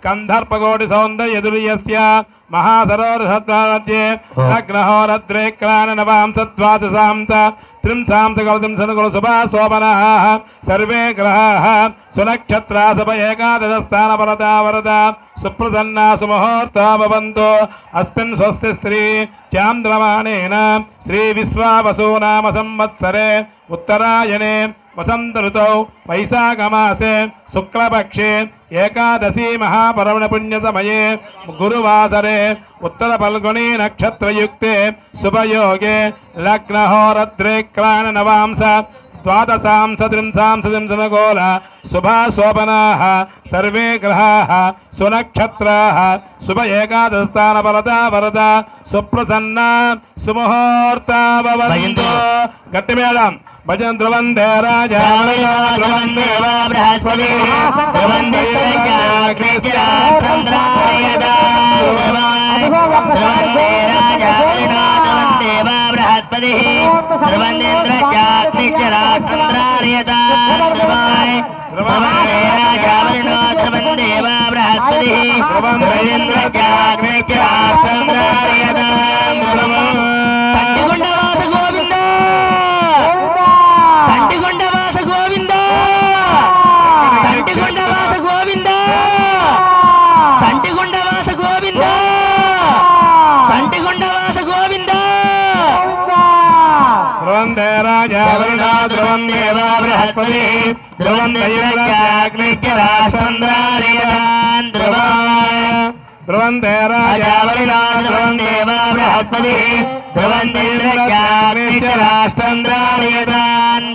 S2: కందర్పకోటి సౌందర్యదుర్యస్య మహాసరోరసత్వామధ్యే అగ్నహోరద్రేక్రాణ నవాంసద్వాదశాంస త్రింశాంసకలత్రింశనుకుల శుభాశోభనాః సర్వే గ్రహాః సునక్షత్రా సభ ఏకాదశస్థానపరతా వరదా సుప్రసన్నా సుముహూర్తా భవంతు అస్మిన్ స్వస్తి శ్రీ చాంద్రమాణేన శ్రీ విశ్వావసూ నామ సంవత్సరే ఉత్తరాయణే వసంత ఋతౌ వైశాఖమాసే శుక్లపక్షే ఏకాదశీ మహాపర్వణ పుణ్య సమయే గురువాసరే ఉత్తర ఫల్గుణీ నక్షత్రయుక్తే శుభయోగే లగ్నహోరద్రేక్రాణ నవాంస ద్వాదశాంస త్రింశాంస త్రింశనగోళ శుభాశోభనాః సర్వే గ్రహాః సునక్షత్రాః శుభ ఏకాదశస్థానపరతా వరదా సుప్రసన్నా సుముహూర్తా భవంతు. గట్టి మేళం భజన ధ్రువందే రాజా ధ్రువందే బృహస్పతి ధ్రువందే
S3: బృహస్పతి ధ్రువందేంద్రచాగ్నిచరాచంద్రార్యదా ధ్రువందే రాజావరుణో ధ్రువందేవ బృహస్పతి ధ్రువందేంద్రచాగ్నిచరాచంద్రార్యదా కంటిగుండవాస గోవింద కంటిగుండవాస గోవింద కంటిగుండవాస గోవింద కంటిగుండవాస గోవింద కంటిగుండవాస గోవింద
S2: ధ్రువందే రాజా వరుణో ధ్రువందేవ బృహస్పతి
S3: ధ్రువందేంద్రచాగ్నిచరాచంద్రార్యదాన్
S2: ధ్రువందే రాజా వరుణో
S3: ధ్రువందేవ బృహస్పతి ధ్రువందేంద్రచాగ్నిచరాచంద్రార్యదాన్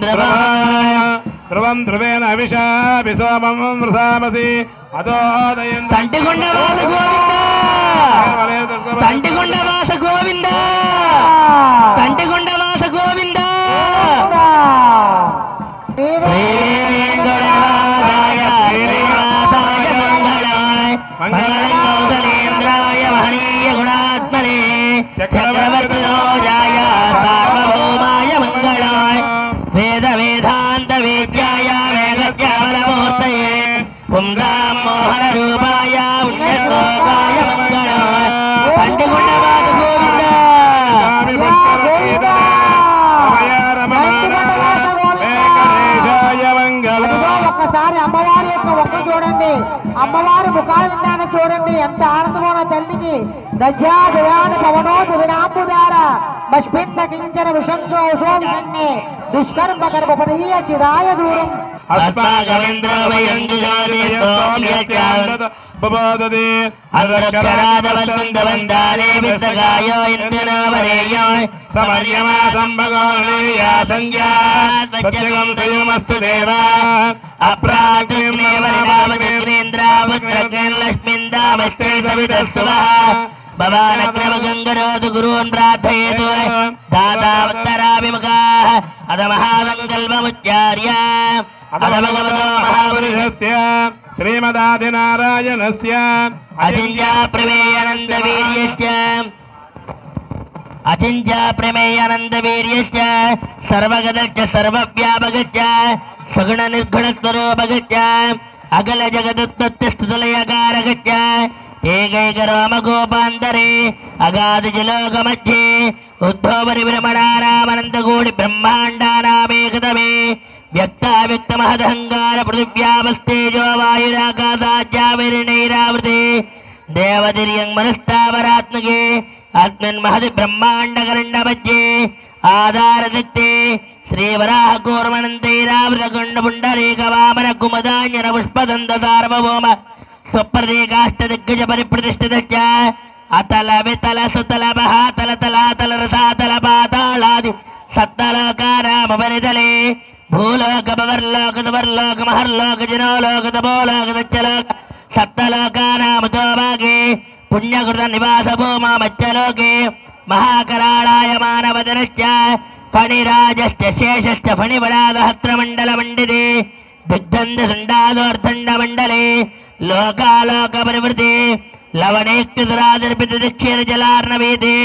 S2: ధ్రువం ధ్రువేణ అవిషా విసోమం వృధామసి అదోదయం
S3: కంటిగుండవాస గోవింద కంటిగుండవాస గోవింద కంటిగుండవాస గోవింద శ్రీవేంకటనాథాయ శ్రీనివాసాయ మంగళాయ మంగళంగౌతలేంద్రాయ మహనీయ గుణాత్మనే చక్రవర్తిలోజాయ సార్వభౌమాయ మంగళాయ వేద వేదాంత వేద్యాయ వేగత్యామలమూర్తయే పుంసాం మోహన రూపాయ పుణ్యశ్లోకాయ మంగళాయ కంటిగుండవాస గోవింద
S5: ఒక్కసారి అమ్మవారి యొక్క ఒక్క చూడండి, అమ్మవారి ముఖాల విధానం చూడండి, ఎంత ఆనందమో తల్లికి. దజ్యాదయాన పవనోదు వినాంబుదార మష్పిండ కించన విషంగోషో విషన్నే దుష్కర్మ కర్మపనీయ చిరాయ దూరం
S3: अस्माकमिन्द्रो वयङ्गिजोर्यस्तोम्यस्यान्दत बबोधते अरक्षरादवन्दवन्दाने विसगायो इन्द्रो वरेयो समर्यमा सम्भगोनेया संज्ञात् सत्यगं संयमस्तु देवा अप्राकृमेव रामचन्द्रेन्द्रावत्रकेन लक्ष्मीन्दामस्ते सवितस्सुवः भवानग्रवगङ्गरोतु गुरून् प्रार्थयेतु दातावत्तराभिमुखाः अधमहासङ्कल्पमुच्चार्य अधमगमतो महापुरुषस्य श्रीमदादिनारायणस्य अचिन्त्याप्रमेयानन्दवीर्यश्च सर्वगतश्च सर्वव्यापकश्च सगुणनिर्गुणस्वरूपगश्च अखिलजगदुत्पत्तिस्तुतिलयकारकश्च एकैकरोमगोपान्तरे अगाधजलोकमध्ये उद्धवपरिभ्रमणानामनन्तकोटि ब्रह्माण्डानामेकतमे व्यक्ताव्यक्तमहदहङ्कार पृथिव्यापस्तेजो वायुराकाशाज्याविरणैरावृते देवतिर्यं मनस्तावरात्मके अस्मिन् महति ब्रह्माण्डकरण्डमध्ये आधारशक्ते श्रीवराहकूर्मनन्तैरावृतकुण्डपुण्डरीकवामनकुमदान्यनपुष्पदन्तसार्वभौम स्वप्रतीकाष्टदिग्गज परिप्रतिष्ठितश्च अतल वितल सुतल महातल तलातल रसातल पातालादि सप्तलोकानामुपरितले भूलोक भवर्लोक दुवर्लोक महर्लोक जनोलोक तपोलोक दच्चलोक सप्तलोकानामुतो भागे पुण्यकृत निवास भूमा मच्चलोके महाकराळाय मानवदनश्च फणिराजश्च शेषश्च फणिवडादहस्त्रमण्डलमण्डिते दिग्धन्दसुण्डादोर्दण्डमण्डले लोकालोकपरिवृते लवणेक्तिदरादर्पितदक्षिणजलार्णवेदे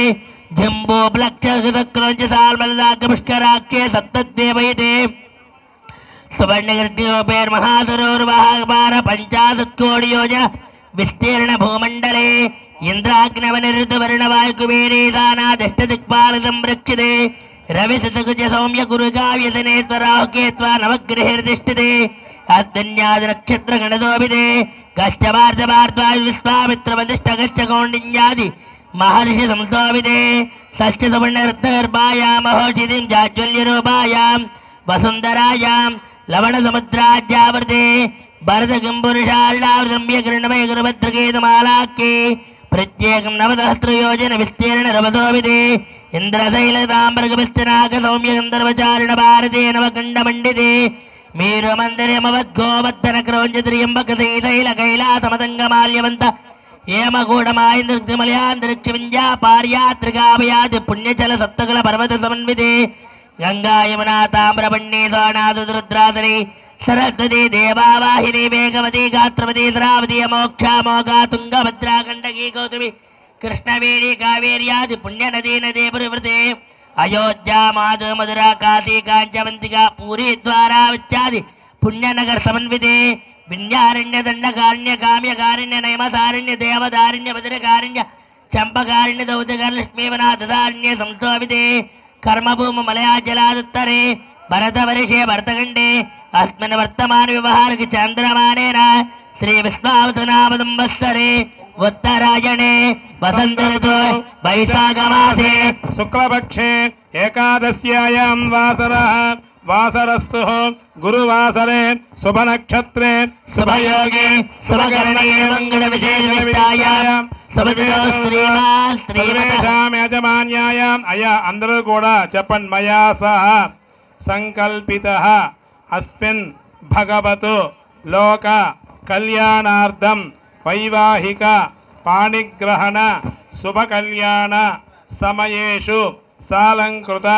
S3: जम्बूप्लक्षकृतक्रोञ्चसाल्मलदाकपुष्कराख्ये सप्तद्वीपयते सुवर्णकृत्योपेर्महासरोर्वाहार 50 कोटि योजन विस्तीर्ण भूमण्डले इन्द्राग्नवनिरुद्धवर्णवायुकुबेरेदानादष्टदिक्पालसंरक्षिते रविशतकुज सौम्य गुरुकाव्यसनेश्वराहुकेत्वा नवग्रहेर्तिष्ठते अस्मिन्यादिनक्षत्रगणतोऽभिते कश्चवार्धवार्द्वायुविश्वामित्रवदिष्टगश्च महर्षि संस्थापिते षष्ठ सुवर्णरत्नगर्भायां महोषितिं जाज्वल्यरूपायां वसुन्धरायां लवणसमुद्राज्यावर्ते भरतगम्भुरुषाल्लावृतम्यकृण्मयगुरुभद्रकेतुमालाख्ये प्रत्येकं 9सहस्रयोजन विस्तीर्ण रवसोऽभिते इन्द्रशैलताम्बरगभिस्तनागसौम्यगन्धर्वचारिण भारते नवखण्डमण्डिते मीरुमन्दिरमवद्गोवर्धनक्रौञ्चत्रियम्बकशैलकैलासमतङ्गमाल्यवन्त हेमकूटमायन्द्रमलयान्तरिक्षविञ्जा पार्यात्रिकाभयादि पुण्यचल सप्तकल पर्वत समन्विते गंगा यमुना ताम्रपण्ये सोनादुरुद्रासने सरस्वती देवावाहिनी वेगवती गात्रवती श्रावती अमोक्षामोगा तुंगभद्रा गण्डकी गौतमी कृष्णवेणी कावेर्यादि पुण्यनदी नदी परिवृते अयोध्या माधु मधुरा काशी कांचवंतिका पूरी द्वारावच्चादि पुण्यनगर समन्विते विन्यारण्य दंडकारण्य काम्यकारण्य नैमसारण्य देवदारण्य भद्रकारण्य चंपकारण्य दौदकर लक्ष्मीवनाथदारण्य संस्थापिते कर्मभूम मलयाजलादुत्तरे भरतवर्षे भरतखण्डे अस्मिन् वर्तमान व्यवहारिक चंद्रमानेन श्री विश्वावसुनाम संवत्सरे उत्तरायणे वसंत ऋतु वैशाख मासे
S2: शुक्लपक्षे एकादश्यायां वासरः वासरस्तु गुरुवासरे शुभनक्षत्रे शुभयोगे शुभकरणे मंगलविशेषविष्टायां सर्वेषां यजमान्यायां अया अंदरू कूडा चेप्पंడి मया सह संकल्पितः अस्मिन् भगवतु लोक कल्याणार्थं वैवाहिक पाणिग्रहण शुभ कल्याण समयेषु सालंकृत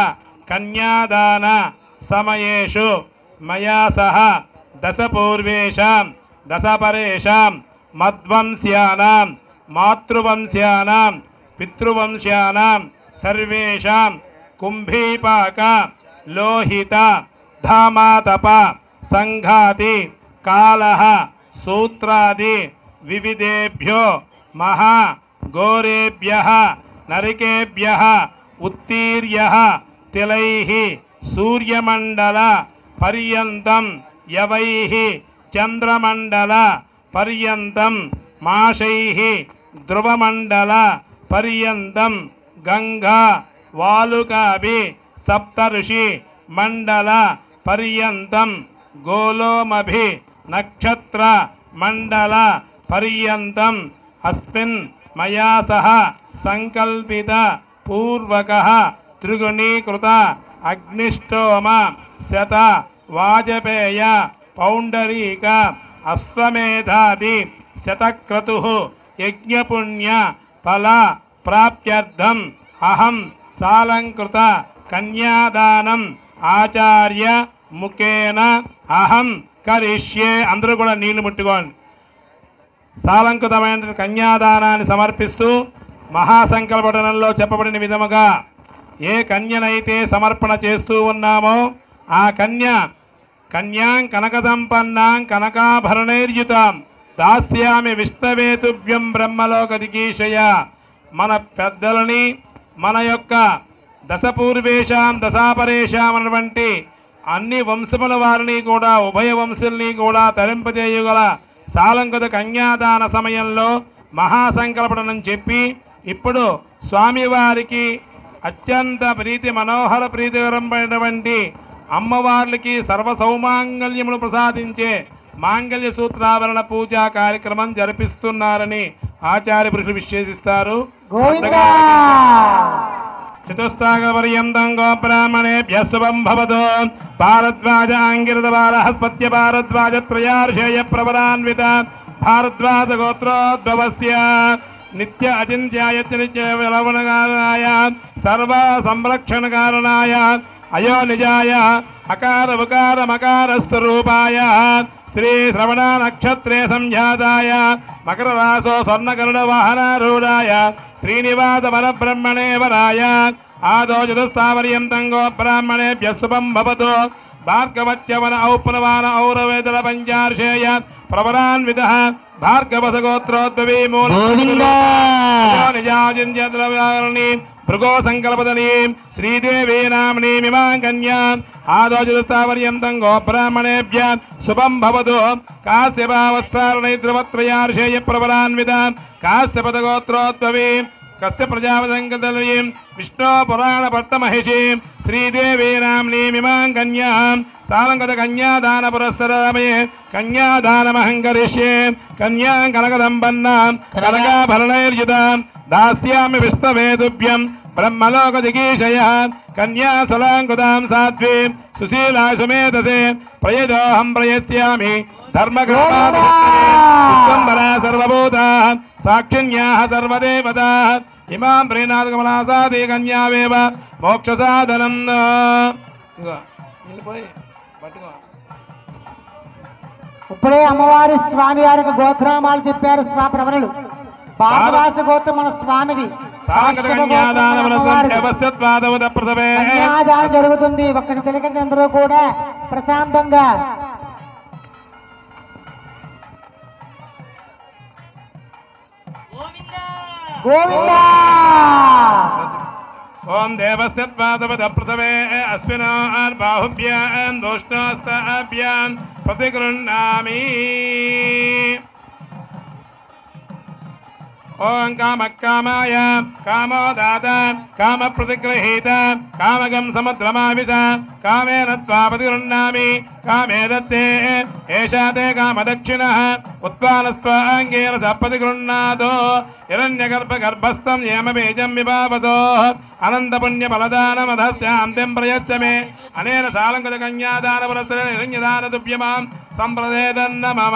S2: कन्यादान समयेषु मया सह दशपूर्वेषां दशपरेषां मद्वंस्यानां मातृवंस्यानां पितृवंस्यानां सर्वेषां कुंभीपाक लोहित धामातप संघाति कालः सूत्रादि विविधेभ्यो महा घोरेभ्यः नरकेभ्यः उत्तीर्यः तिलैः सूर्यमंडल पर्यन्तं यवैः चंद्रमंडल पर्यन्तं माशैः ध्रुवमंडल पर्यन्तं गंगा वालुकाभि सप्तऋषि मंडल पर्यन्तं గోలోమభి నక్షత్ర మండల పర్యంతం అస్మిన్ మయా సహ సంకల్పిత పూర్వక త్రిగుణీకృత అగ్నిష్టోమ శత వాజపేయ పౌండరీక అశ్వమేధాది శతక్రతు యజ్ఞపుణ్య ఫల ప్రాప్త్యర్థం అహం సాలంకృత కన్యాదానం ఆచార్య ముఖేన అహం కరిష్యే. అందరూ కూడా నీళ్లు ముట్టుకోండి. సాలంకృతమైన కన్యాదానాన్ని సమర్పిస్తూ మహాసంకల్పటనంలో చెప్పబడిన విధముగా ఏ కన్యనైతే సమర్పణ చేస్తూ ఉన్నామో ఆ కన్యాం కనకదంపన్నాం కనకాభరణైర్యుతాం దాస్యామి విష్ణవేతుభ్యం బ్రహ్మలోక దిగీషయ. మన పెద్దలని మన యొక్క దశపూర్వేషాం దశాపరేషాం అన్నటువంటి అన్ని వంశముల వారిని కూడా ఉభయ వంశుల్ని కూడా తరింపజేయగల సాలంకృత కన్యాదాన సమయంలో మహాసంకల్పనం చెప్పి ఇప్పుడు స్వామివారికి అత్యంత ప్రీతి మనోహర ప్రీతికరమైనటువంటి అమ్మవార్లకి సర్వ సౌమాంగల్యములు ప్రసాదించే మాంగళ్య సూత్రాభరణ పూజా కార్యక్రమం జరిపిస్తున్నారని ఆచార్య పురుషులు విశ్లేషిస్తారు. చతుస్సాగపర్యంతం గోబ్రాహ్మణేభ్యః శుభం భవతు. భారద్వాజ అంగిరద బాలహస్పత్య భారద్వాజ త్రయార్షేయ ప్రవరాన్విత భారద్వాజ గోత్రోద్భవస్య నిత్య అచింత్యాయ నిత్య విలవణకారణాయ సర్వ సంరక్షణ కారణాయ అయో నిజాయ అకార ఉకార మకార స్వరూపాయ శ్రీ శ్రవణ నక్షత్రే సంజాతాయ మకర రాసో స్వర్ణకరుణ వాహనారూఢాయ శ్రీనివాస వరబ్రహ్మణే వరాయ ఆదో చతుస్సావర్యంతం గోబ్రాహ్మణేభ్యః శుభం భవతు. భార్గవత్యవన ఔపునవాన ఔరవేదల పంచార్షేయ ప్రవరాన్విత భార్గవసగోత్రోద్భవీ మూల నిజాజింద్రవారణి భృగో సంకల్పదనీ శ్రీదేవీ నామ్నీమిమాం కన్యాం ఆదో చతుస్సావర్యంతం గోబ్రాహ్మణేభ్య శుభం భవతు. కాశ్యపావస్త్రారణైద్రవత్రయార్షేయ ప్రవరాన్విత కాశ్యపదగోత్రోద్భవీ కస్య ప్రజాపతంకదలీం విష్ణో పురాణ పట్టమహిషి శ్రీదేవీ నామ్నీమిమాం కన్యాం సాలంకృత కన్యాదాన పురస్సరమే కన్యాదానమహం కరిష్యే. కన్యాం కనకదంపన్నాం కనకాభరణైర్యుతాం దాస్యామి విష్ణవేతుభ్యం బ్రహ్మలోక దిగీషయ. కన్యా సలాంకృతాం సాధ్వీం సుశీలా సుమేధసే ప్రయదోహం ప్రయస్యామి ధర్మకర్మాదిరా సర్వభూత సాక్షిణ్యాః సర్వదేవతాః ఇమాం ప్రేణాదకమలాసాది కన్యావేవ మోక్షసాధనం.
S5: ఇప్పుడే అమ్మవారి స్వామి వారికి గోత్రామాలు చెప్పారు స్వాప్రవరులు. భారతవాస గోత్రం మన స్వామిది. కన్యాదానం జరుగుతుంది. ఒక్కసారి తెలియకండి అందరూ కూడా ప్రశాంతంగా. గోవిందా
S2: ఓం దేవస్య పాదవద ప్రథమే అస్మిన్ బాహుభ్యాం దోష్ణోస్తాభ్యాం ప్రతిగృహ్ణామి. ఓం కామకామాయ కామో దాత కామ ప్రతిగృహీత కామగం సముద్రమావిశ కామేన త్వా ప్రతిగృహ్ణామి కామే దత్తే ఏషా తే కామదక్షిణః ఉత్పానస్త్వాంగేన స ప్రతిగృహ్ణాతో హిరణ్యగర్భగర్భస్థం ఏమ బీజం విభావతో అనంతపుణ్యఫలదానమధస్యాంతిం ప్రయచ్చ మే అనేన సాలంకృత కన్యాదాన పురస్సర హిరణ్యదాన దుభ్యమాం సంప్రదేదన్న మమ.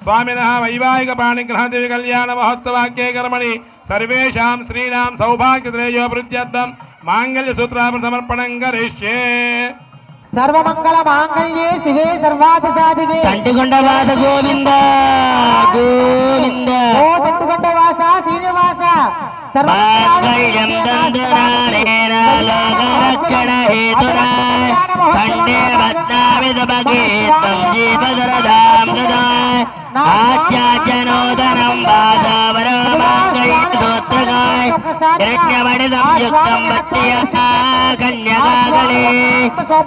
S2: స్వామినః వైవాహిక పాణిగ్రహదేవి కళ్యాణ మహోత్సవాఖ్యే కర్మణి సర్వేషాం స్త్రీణాం సౌభాగ్యత్రయోభివృద్ధ్యర్థం మాంగళ్య సూత్రాభరణ సమర్పణం కరిష్యే.
S5: సర్వమంగళ మాంగళ్యే శివే సర్వాధిసాధికే
S3: కంటికొండవాస గోవింద గోవింద.
S5: ఓ కంటికొండవాస శ్రీనివాస
S3: మాంగళ్యం దందనానేన లోకరక్షణ హేతునా కండే బద్నామిదభగే సంజీవదరదాం దదాయ్ ఆచ్యాచనోదరం వాసావరో మాంగళ్యసూత్రగాయ్ యజ్ఞమణి సంయుక్తం భక్తియసా కన్యకాగళే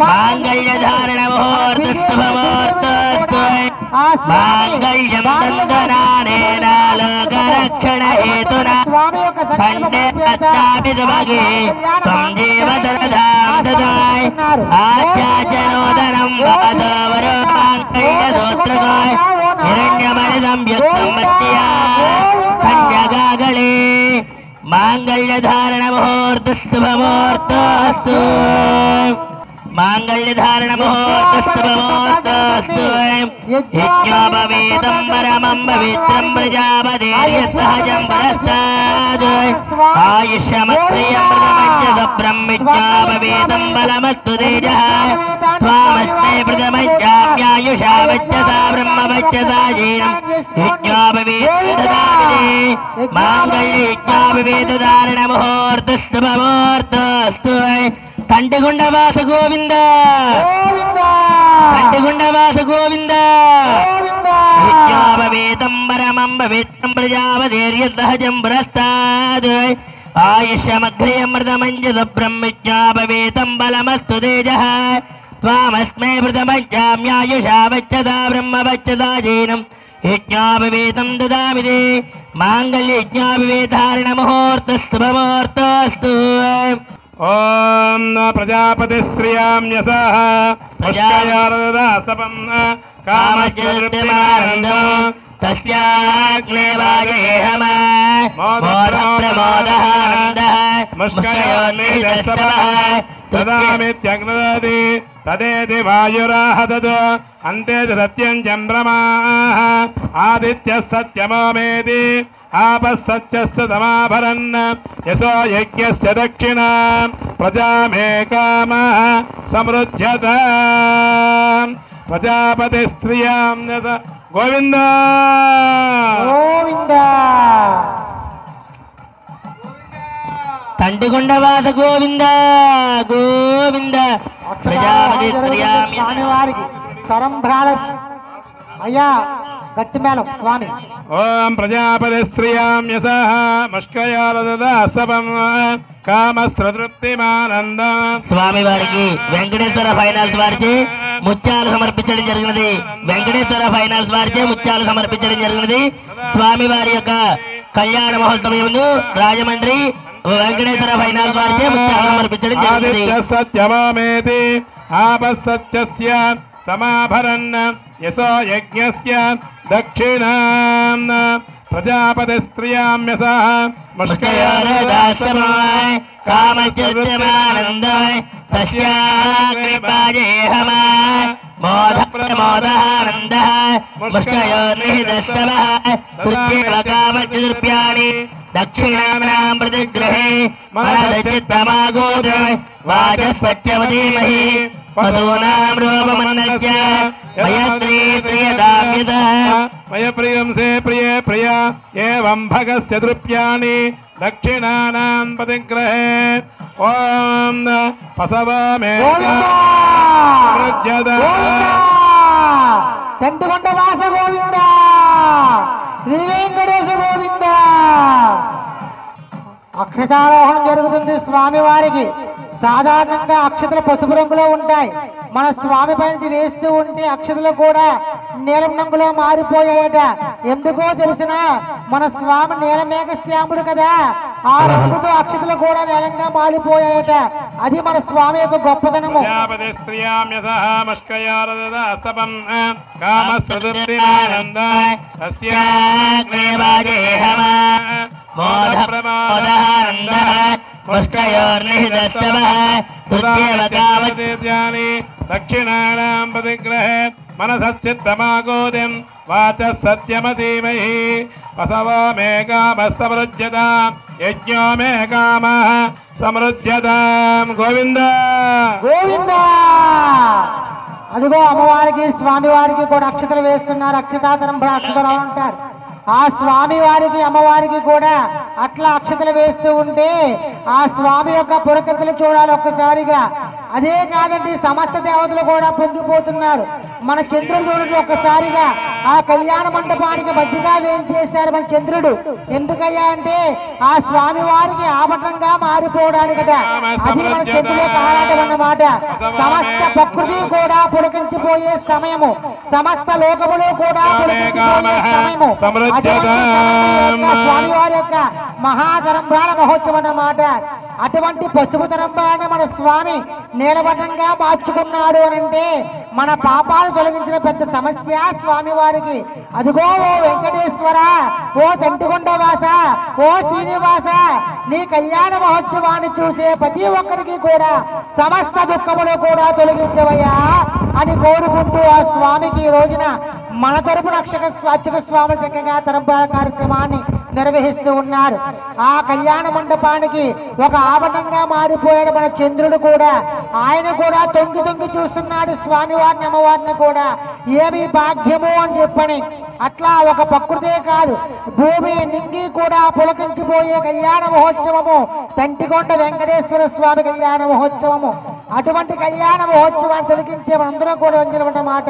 S3: మాంగళ్యధారణ ముహూర్తస్తుభముహూర్తస్తు మాంగళ్యం దందనానేన లోకరక్షణ హేతునా
S5: స్వామి యొక్క
S3: కంటే తత్తాపితమగే సంజీవదరదాం దదాయ్ ఆచాచనోదరం వాదవరోపాంకయ్యదోత్రగాయ్ హిరణ్యమణిదం వ్యక్తమత్యా కన్యగాగళే మాంగళ్యధారణ ముహూర్తస్తుభముహూర్తస్తు మాంగళ్యధారణ ముహూర్తస్తుభముహూర్తస్తు యజ్ఞోపవేదం పరమం పవిత్రం ప్రజాపతిర్యసహజం పరస్తాద్ ఆయుష్యమత్రియమృతమజ్జద బ్రహ్మిజ్ఞోపవేదం బలమస్తు తేజః త్వామస్మే ప్రథమజ్జామ్యాయుషా వచ్చసా బ్రహ్మవచ్చసా జీనం యజ్ఞోపవేదం దదామిదే మాంగళ్యజ్ఞోపవేదధారణ ముహూర్తస్తుభముహూర్తస్తు కంటిగుండవాస గోవింద కంటిగుండవాస గోవింద విద్యాపవేతం పరమం పవిత్రం ప్రజాపతిర్యసహజం పురస్తాద్ ఆయుష్యమగ్రియమృతమంజద బ్రహ్మిజ్ఞాపవేతం బలమస్తు తేజః త్వామస్మే ప్రథమజ్జామ్యాయుషా వచ్చసా బ్రహ్మవచ్చసా జీనం యజ్ఞాపవేతం దదామిదే మాంగళ్యజ్ఞాపవేధారణ ముహూర్తస్తుభముహూర్తస్తు
S2: ఓం ప్రజాపతి స్త్రియాం యసః పుష్కయారదాసపం కామశ్చర్యమానందం
S3: తస్యాగ్నే వాజేహమ మోదప్రమోదః ఆనందః ముష్కయోర్నిదస్తవః
S2: తదామిత్యగ్నదతి తదేతి వాయురాహదత్ అంతే సత్యం చంద్రమాః ఆదిత్యః సత్యమోమేతి ఆపః సత్యస్య సమాభరన్ యశో యజ్ఞస్య దక్షిణ ప్రజామేకామః సమృధ్యత ప్రజాపతి స్త్రియాం గోవింద
S5: గోవింద
S3: తండ్రిగొండవాస గోవింద గోవింద ప్రజాపతి స్త్రియాం
S5: స్వామి వారికి తరంభ్రాల అయ్యా గట్టి మేళం స్వామి
S2: ఓం ప్రజాపతి స్త్రియాం యసః ముష్కయారదాసపం కామస్త్రతృప్తిమానందం
S3: స్వామి వారికి వెంకటేశ్వర ఫైనాన్స్ వారిచే ముత్యాలు సమర్పించడం జరిగినది. వెంకటేశ్వర ఫైనాన్స్ వారిచే ముత్యాలు సమర్పించడం జరిగినది. స్వామి వారి యొక్క కళ్యాణ మహోత్సవం రాజమండ్రి వెంకటేశ్వర ఫైనాన్స్ వారిచే ముత్యాలు సమర్పించడం జరిగినది.
S2: సత్యమేతి ఆపస్సత్యస్య సమాభరన్ యశో యజ్ఞస్య దక్షిణాం ప్రజాపతి స్త్రియాం యసః
S3: ముష్కయారదాసమాయ కామచర్యమానందాయ తస్యాగ్నిపాజేహమాయ మోదప్రమోదానందః ముష్కయోర్నిదస్తవః తృత్యేవ కామచతుర్భ్యాని దక్షిణానాం ప్రతిగ్రహే మనదచిత్తమాగోద వాచస్పత్యవధీమహి పదూనాం రూపమన్నస్య మయత్రీ ప్రియదామ్యతః
S2: మయ ప్రియం సే ప్రియే ప్రియ ఏవం భగస్య తృప్యాని దక్షిణానాం ప్రతిగ్రహే ఓం పసవమేజ్యద
S5: తండ్రిగొండ వాస గోవింద శ్రీ వెంకటేశ గోవింద అక్షతారోహణం జరుగుతుంది స్వామి వారికి. సాధారణంగా అక్షతలు పసుపు రంగులో ఉంటాయి. మన స్వామి పైన వేస్తూ ఉంటే అక్షతలు కూడా నీలం రంగులో మారిపోయాయట. ఎందుకో తెలిసిన మన స్వామి నీలమేఘశ్యాముడు కదా, ఆ రంగుతో అక్షతలు కూడా నీలంగా మారిపోయాయట. అది మన స్వామి యొక్క గొప్పతనము.
S2: ప్రజాపతి స్త్రియాం యసః ముష్కయారదాసపం కామస్త్రతృప్తిమానందాయ
S3: తస్యాగ్నిపాజేహమాయ మోదప్రమోదానందః ముష్కయోర్నిదస్తవః తృత్యేవ కామచతుర్భ్యాని
S2: దక్షిణానాం ప్రతిగ్రహే మనసశ్చిత్తమాగోదిం వాచः సత్యమధీమహి పసవో మే కామः సమృజ్యతాం యజ్ఞో మే కామः సమృజ్యతాం గోవింద
S5: గోవింద. అదిగో అమ్మవారికి స్వామి వారికి కూడా అక్షతలు వేస్తున్నారు. అక్షతాతరం అక్షతలు అంటారు. ఆ స్వామి వారికి అమ్మవారికి కూడా అట్లా అక్షతలు వేస్తూ ఉంటే ఆ స్వామి యొక్క పురకథలు చూడాలి ఒక్కసారిగా. అదే కాదండి, సమస్త దేవతలు కూడా పొంగిపోతున్నారు. మన చంద్రుడు చూడండి ఒక్కసారిగా. ఆ కళ్యాణ మండపానికి మధ్యగా వేయించేశారు మన చంద్రుడు. ఎందుకయ్యా అంటే ఆ స్వామి వారికి ఆభరణంగా మారిపోవడానికట. అది మన చంద్రుడు ఆరాటం అన్నమాట. సమస్త ప్రకృతి కూడా పులకించిపోయే సమయము, సమస్త లోకములు కూడా పులకించిపోయే సమయము. అటువంటి సమయంలో స్వామివారి యొక్క మహాతరంభాల మహోత్సవం అన్నమాట. అటువంటి పసుపు తరంభాన్ని మన స్వామి నీలవర్ణంగా మార్చుకున్నాడు అని అంటే మన పాపాలు తొలగించిన పెద్ద సమస్య స్వామి వారికి. అదిగో ఓ వెంకటేశ్వర, ఓ తంటికొండవాస, ఓ శ్రీనివాస, నీ కళ్యాణ మహోత్సవాన్ని చూసే ప్రతి ఒక్కరికి కూడా సమస్త దుఃఖములు కూడా తొలగించవయ్యా అని కోరుకుంటూ ఆ స్వామికి ఈ రోజున మన తరపున అర్చక స్వామి చక్కగా తరంబాల కార్యక్రమాన్ని నిర్వహిస్తూ ఉన్నారు. ఆ కళ్యాణ మండపానికి ఒక ఆభరణంగా మారిపోయాడు మన చంద్రుడు కూడా. ఆయన కూడా తొంగి తొంగి చూస్తున్నాడు స్వామివారిని అమ్మవారిని కూడా. ఏమి భాగ్యము అని చెప్పని అట్లా ఒక ప్రకృతే కాదు, భూమి నింగి కూడా పులకించిపోయే కళ్యాణ మహోత్సవము తంటికొండ వెంకటేశ్వర స్వామి కళ్యాణ మహోత్సవము. అటువంటి కళ్యాణ మహోత్సవాన్ని తిలకించే మనందరం కూడా వంచిన మాట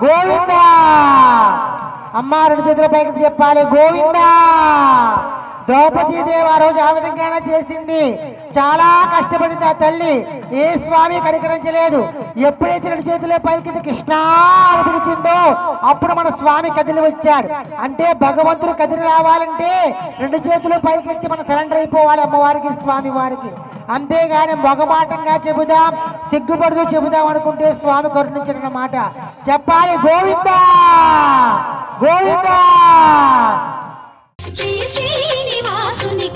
S5: గోవిందా. అమ్మ రెండు చేతుల పైకి చెప్పాలి గోవిందా. ద్రౌపదీదేవి ఆ రోజు ఆ విధంగానే చేసింది. చాలా కష్టపడింది ఆ తల్లి, ఏ స్వామి కనికరించలేదు. ఎప్పుడైతే రెండు చేతుల పైకి కృష్ణా అని పిలిచిందో అప్పుడు మన స్వామి కదిలి వచ్చాడు. అంటే భగవంతుడు కదిలి రావాలంటే రెండు చేతులు పైకెత్తి మనం సరెండర్ అయిపోవాలి అమ్మవారికి స్వామి వారికి. అంతేగాని మొగమాటంగా చెబుదాం, సిగ్గుపడుతూ చెబుదాం అనుకుంటే స్వామి కరుణించిన మాట చెప్పాలి గోవిందా గోవిందా.
S1: శ్రీ శ్రీనివాసుని